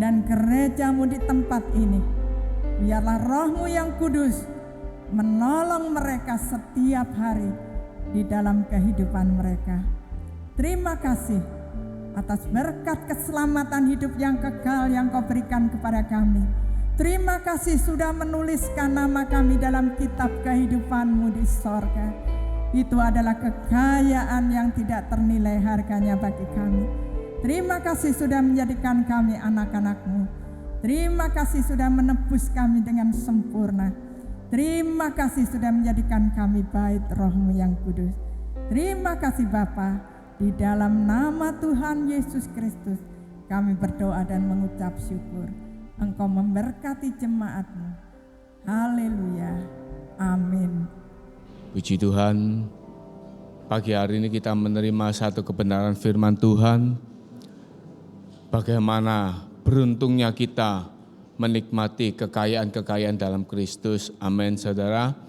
dan gereja-Mu di tempat ini. Biarlah Roh-Mu yang kudus menolong mereka setiap hari di dalam kehidupan mereka. Terima kasih atas berkat keselamatan hidup yang kekal yang Kau berikan kepada kami. Terima kasih sudah menuliskan nama kami dalam kitab kehidupan-Mu di sorga. Itu adalah kekayaan yang tidak ternilai harganya bagi kami. Terima kasih sudah menjadikan kami anak-anak-Mu. Terima kasih sudah menebus kami dengan sempurna. Terima kasih sudah menjadikan kami bait Roh-Mu yang kudus. Terima kasih Bapa, di dalam nama Tuhan Yesus Kristus kami berdoa dan mengucap syukur. Engkau memberkati jemaat-Mu. Haleluya. Amin. Puji Tuhan, pagi hari ini kita menerima satu kebenaran firman Tuhan. Bagaimana beruntungnya kita menikmati kekayaan-kekayaan dalam Kristus. Amin, saudara.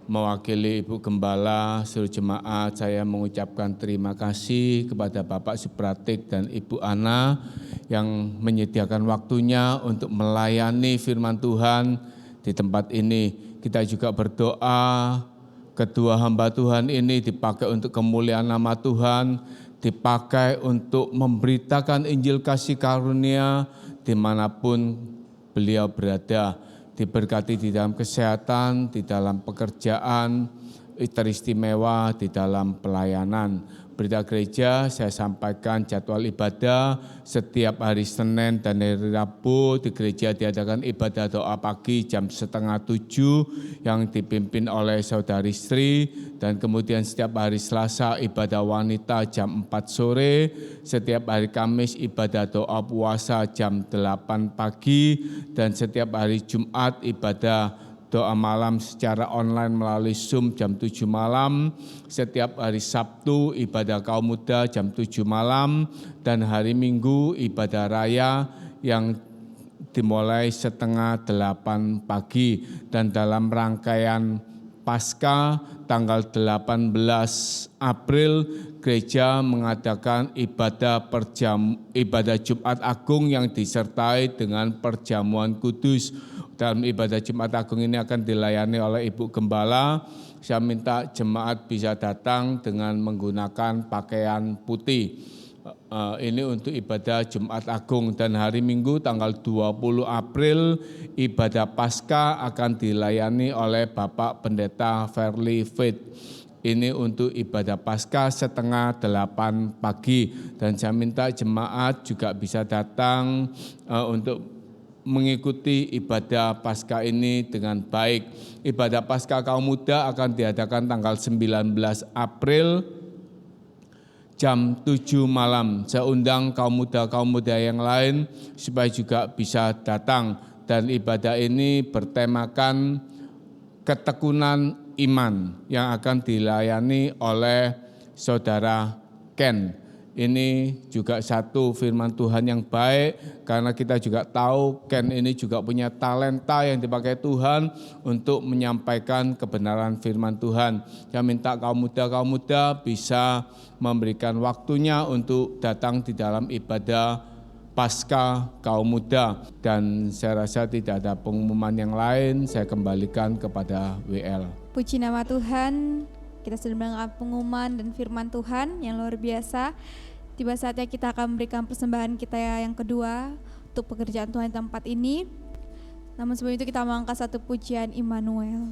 Mewakili Ibu Gembala, seluruh jemaat, saya mengucapkan terima kasih kepada Bapak Supratik dan Ibu Ana yang menyediakan waktunya untuk melayani firman Tuhan di tempat ini. Kita juga berdoa kedua hamba Tuhan ini dipakai untuk kemuliaan nama Tuhan, dipakai untuk memberitakan Injil kasih karunia dimanapun beliau berada. Diberkati di dalam kesehatan, di dalam pekerjaan, teristimewa di dalam pelayanan. Berita gereja saya sampaikan jadwal ibadah setiap hari Senin dan hari Rabu di gereja diadakan ibadah doa pagi jam 6:30 yang dipimpin oleh Saudari Sri, dan kemudian setiap hari Selasa ibadah wanita jam 4 sore, setiap hari Kamis ibadah doa puasa jam 8 pagi, dan setiap hari Jumat ibadah doa malam secara online melalui Zoom jam 7 malam, setiap hari Sabtu ibadah kaum muda jam 7 malam, dan hari Minggu ibadah raya yang dimulai 7:30 pagi. Dan dalam rangkaian Paskah tanggal 18 April, gereja mengadakan ibadah Jumat Agung yang disertai dengan perjamuan kudus. Dalam ibadah Jumat Agung ini akan dilayani oleh Ibu Gembala. Saya minta jemaat bisa datang dengan menggunakan pakaian putih. Ini untuk ibadah Jumat Agung. Dan hari Minggu tanggal 20 April ibadah Paskah akan dilayani oleh Bapak Pendeta Verly Faith. Ini untuk ibadah Paskah 7:30 pagi. Dan saya minta jemaat juga bisa datang untuk mengikuti ibadah Paskah ini dengan baik. Ibadah Paskah kaum muda akan diadakan tanggal 19 April jam 7 malam. Saya undang kaum muda yang lain supaya juga bisa datang. Dan ibadah ini bertemakan ketekunan iman yang akan dilayani oleh Saudara Ken. Ini juga satu firman Tuhan yang baik, karena kita juga tahu Ken ini juga punya talenta yang dipakai Tuhan untuk menyampaikan kebenaran firman Tuhan. Saya minta kaum muda bisa memberikan waktunya untuk datang di dalam ibadah Paskah kaum muda. Dan saya rasa tidak ada pengumuman yang lain, saya kembalikan kepada WL. Puji nama Tuhan, kita sudah mendengar pengumuman dan firman Tuhan yang luar biasa. Tiba saatnya kita akan memberikan persembahan kita yang kedua untuk pekerjaan Tuhan di tempat ini. Namun sebelum itu kita mengangkat satu pujian Immanuel.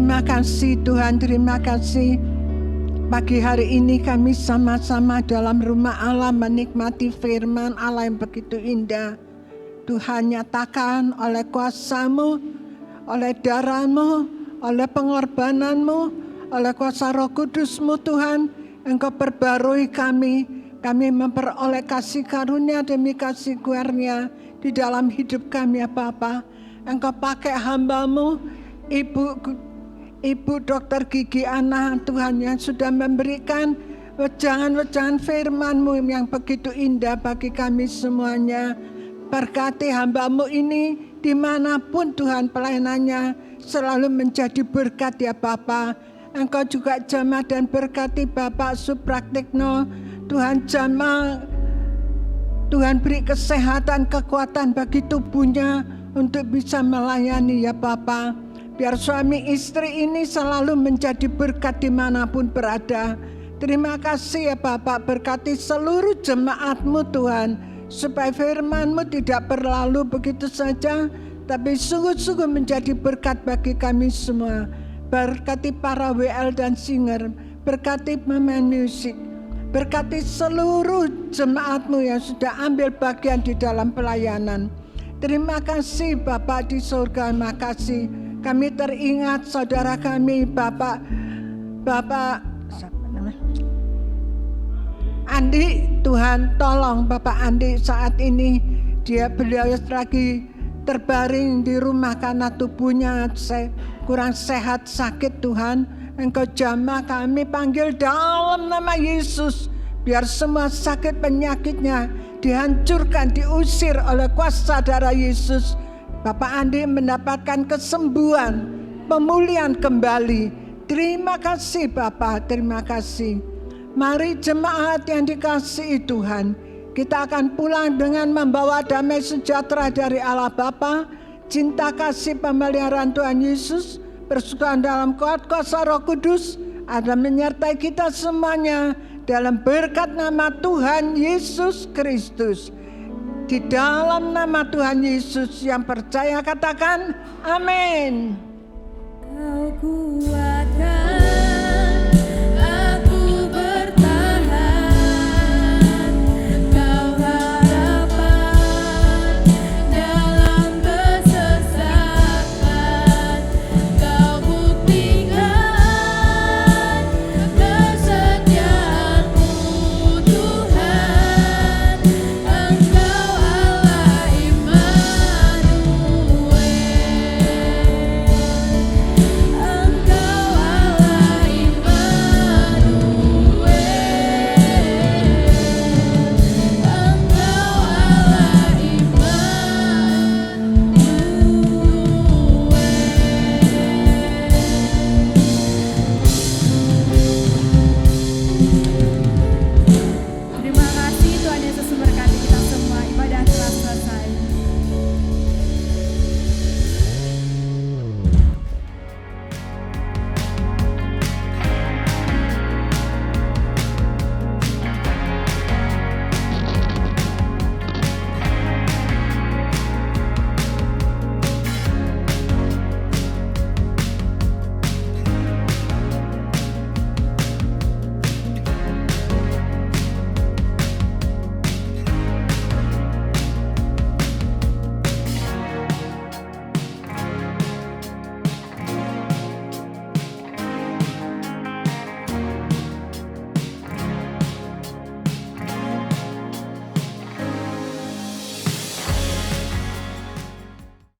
Terima kasih Tuhan, terima kasih. Pagi hari ini kami sama-sama dalam rumah Allah menikmati firman Allah yang begitu indah. Tuhan, nyatakan oleh kuasa-Mu, oleh darah-Mu, oleh pengorbanan-Mu, oleh kuasa Roh Kudus-Mu Tuhan, Engkau perbarui kami. Kami memperoleh kasih karunia demi kasih karunia di dalam hidup kami ya Bapa. Engkau pakai hamba-Mu, Ibu Dokter Gigi Ana Tuhan, yang sudah memberikan wejangan-wejangan firman-Mu yang begitu indah bagi kami semuanya. Berkati hamba-Mu ini dimanapun Tuhan pelayanannya selalu menjadi berkat ya Bapa. Engkau juga jamah dan berkati Bapak Supraktikno. Tuhan jamah, Tuhan beri kesehatan, kekuatan bagi tubuhnya untuk bisa melayani ya Bapa. Biar suami istri ini selalu menjadi berkat dimanapun berada. Terima kasih ya Bapak, berkati seluruh jemaat-Mu Tuhan, supaya firman-Mu tidak berlalu begitu saja, tapi sungguh-sungguh menjadi berkat bagi kami semua. Berkati para WL dan singer, berkati pemain musik, berkati seluruh jemaat-Mu yang sudah ambil bagian di dalam pelayanan. Terima kasih Bapak di surga, makasih. Kami teringat saudara kami Bapak Andi. Tuhan tolong Bapak Andi saat ini, beliau lagi terbaring di rumah karena tubuhnya kurang sehat, sakit Tuhan. Engkau jamah, kami panggil dalam nama Yesus, biar semua sakit penyakitnya dihancurkan, diusir oleh kuasa darah Yesus. Bapak Andi mendapatkan kesembuhan, pemulihan kembali. Terima kasih Bapak, terima kasih. Mari jemaat yang dikasihi Tuhan, kita akan pulang dengan membawa damai sejahtera dari Allah Bapa, cinta kasih pemeliharaan Tuhan Yesus, persekutuan dalam kuasa Roh Kudus ada menyertai kita semuanya dalam berkat nama Tuhan Yesus Kristus. Di dalam nama Tuhan Yesus yang percaya katakan amin. Kau kuatkan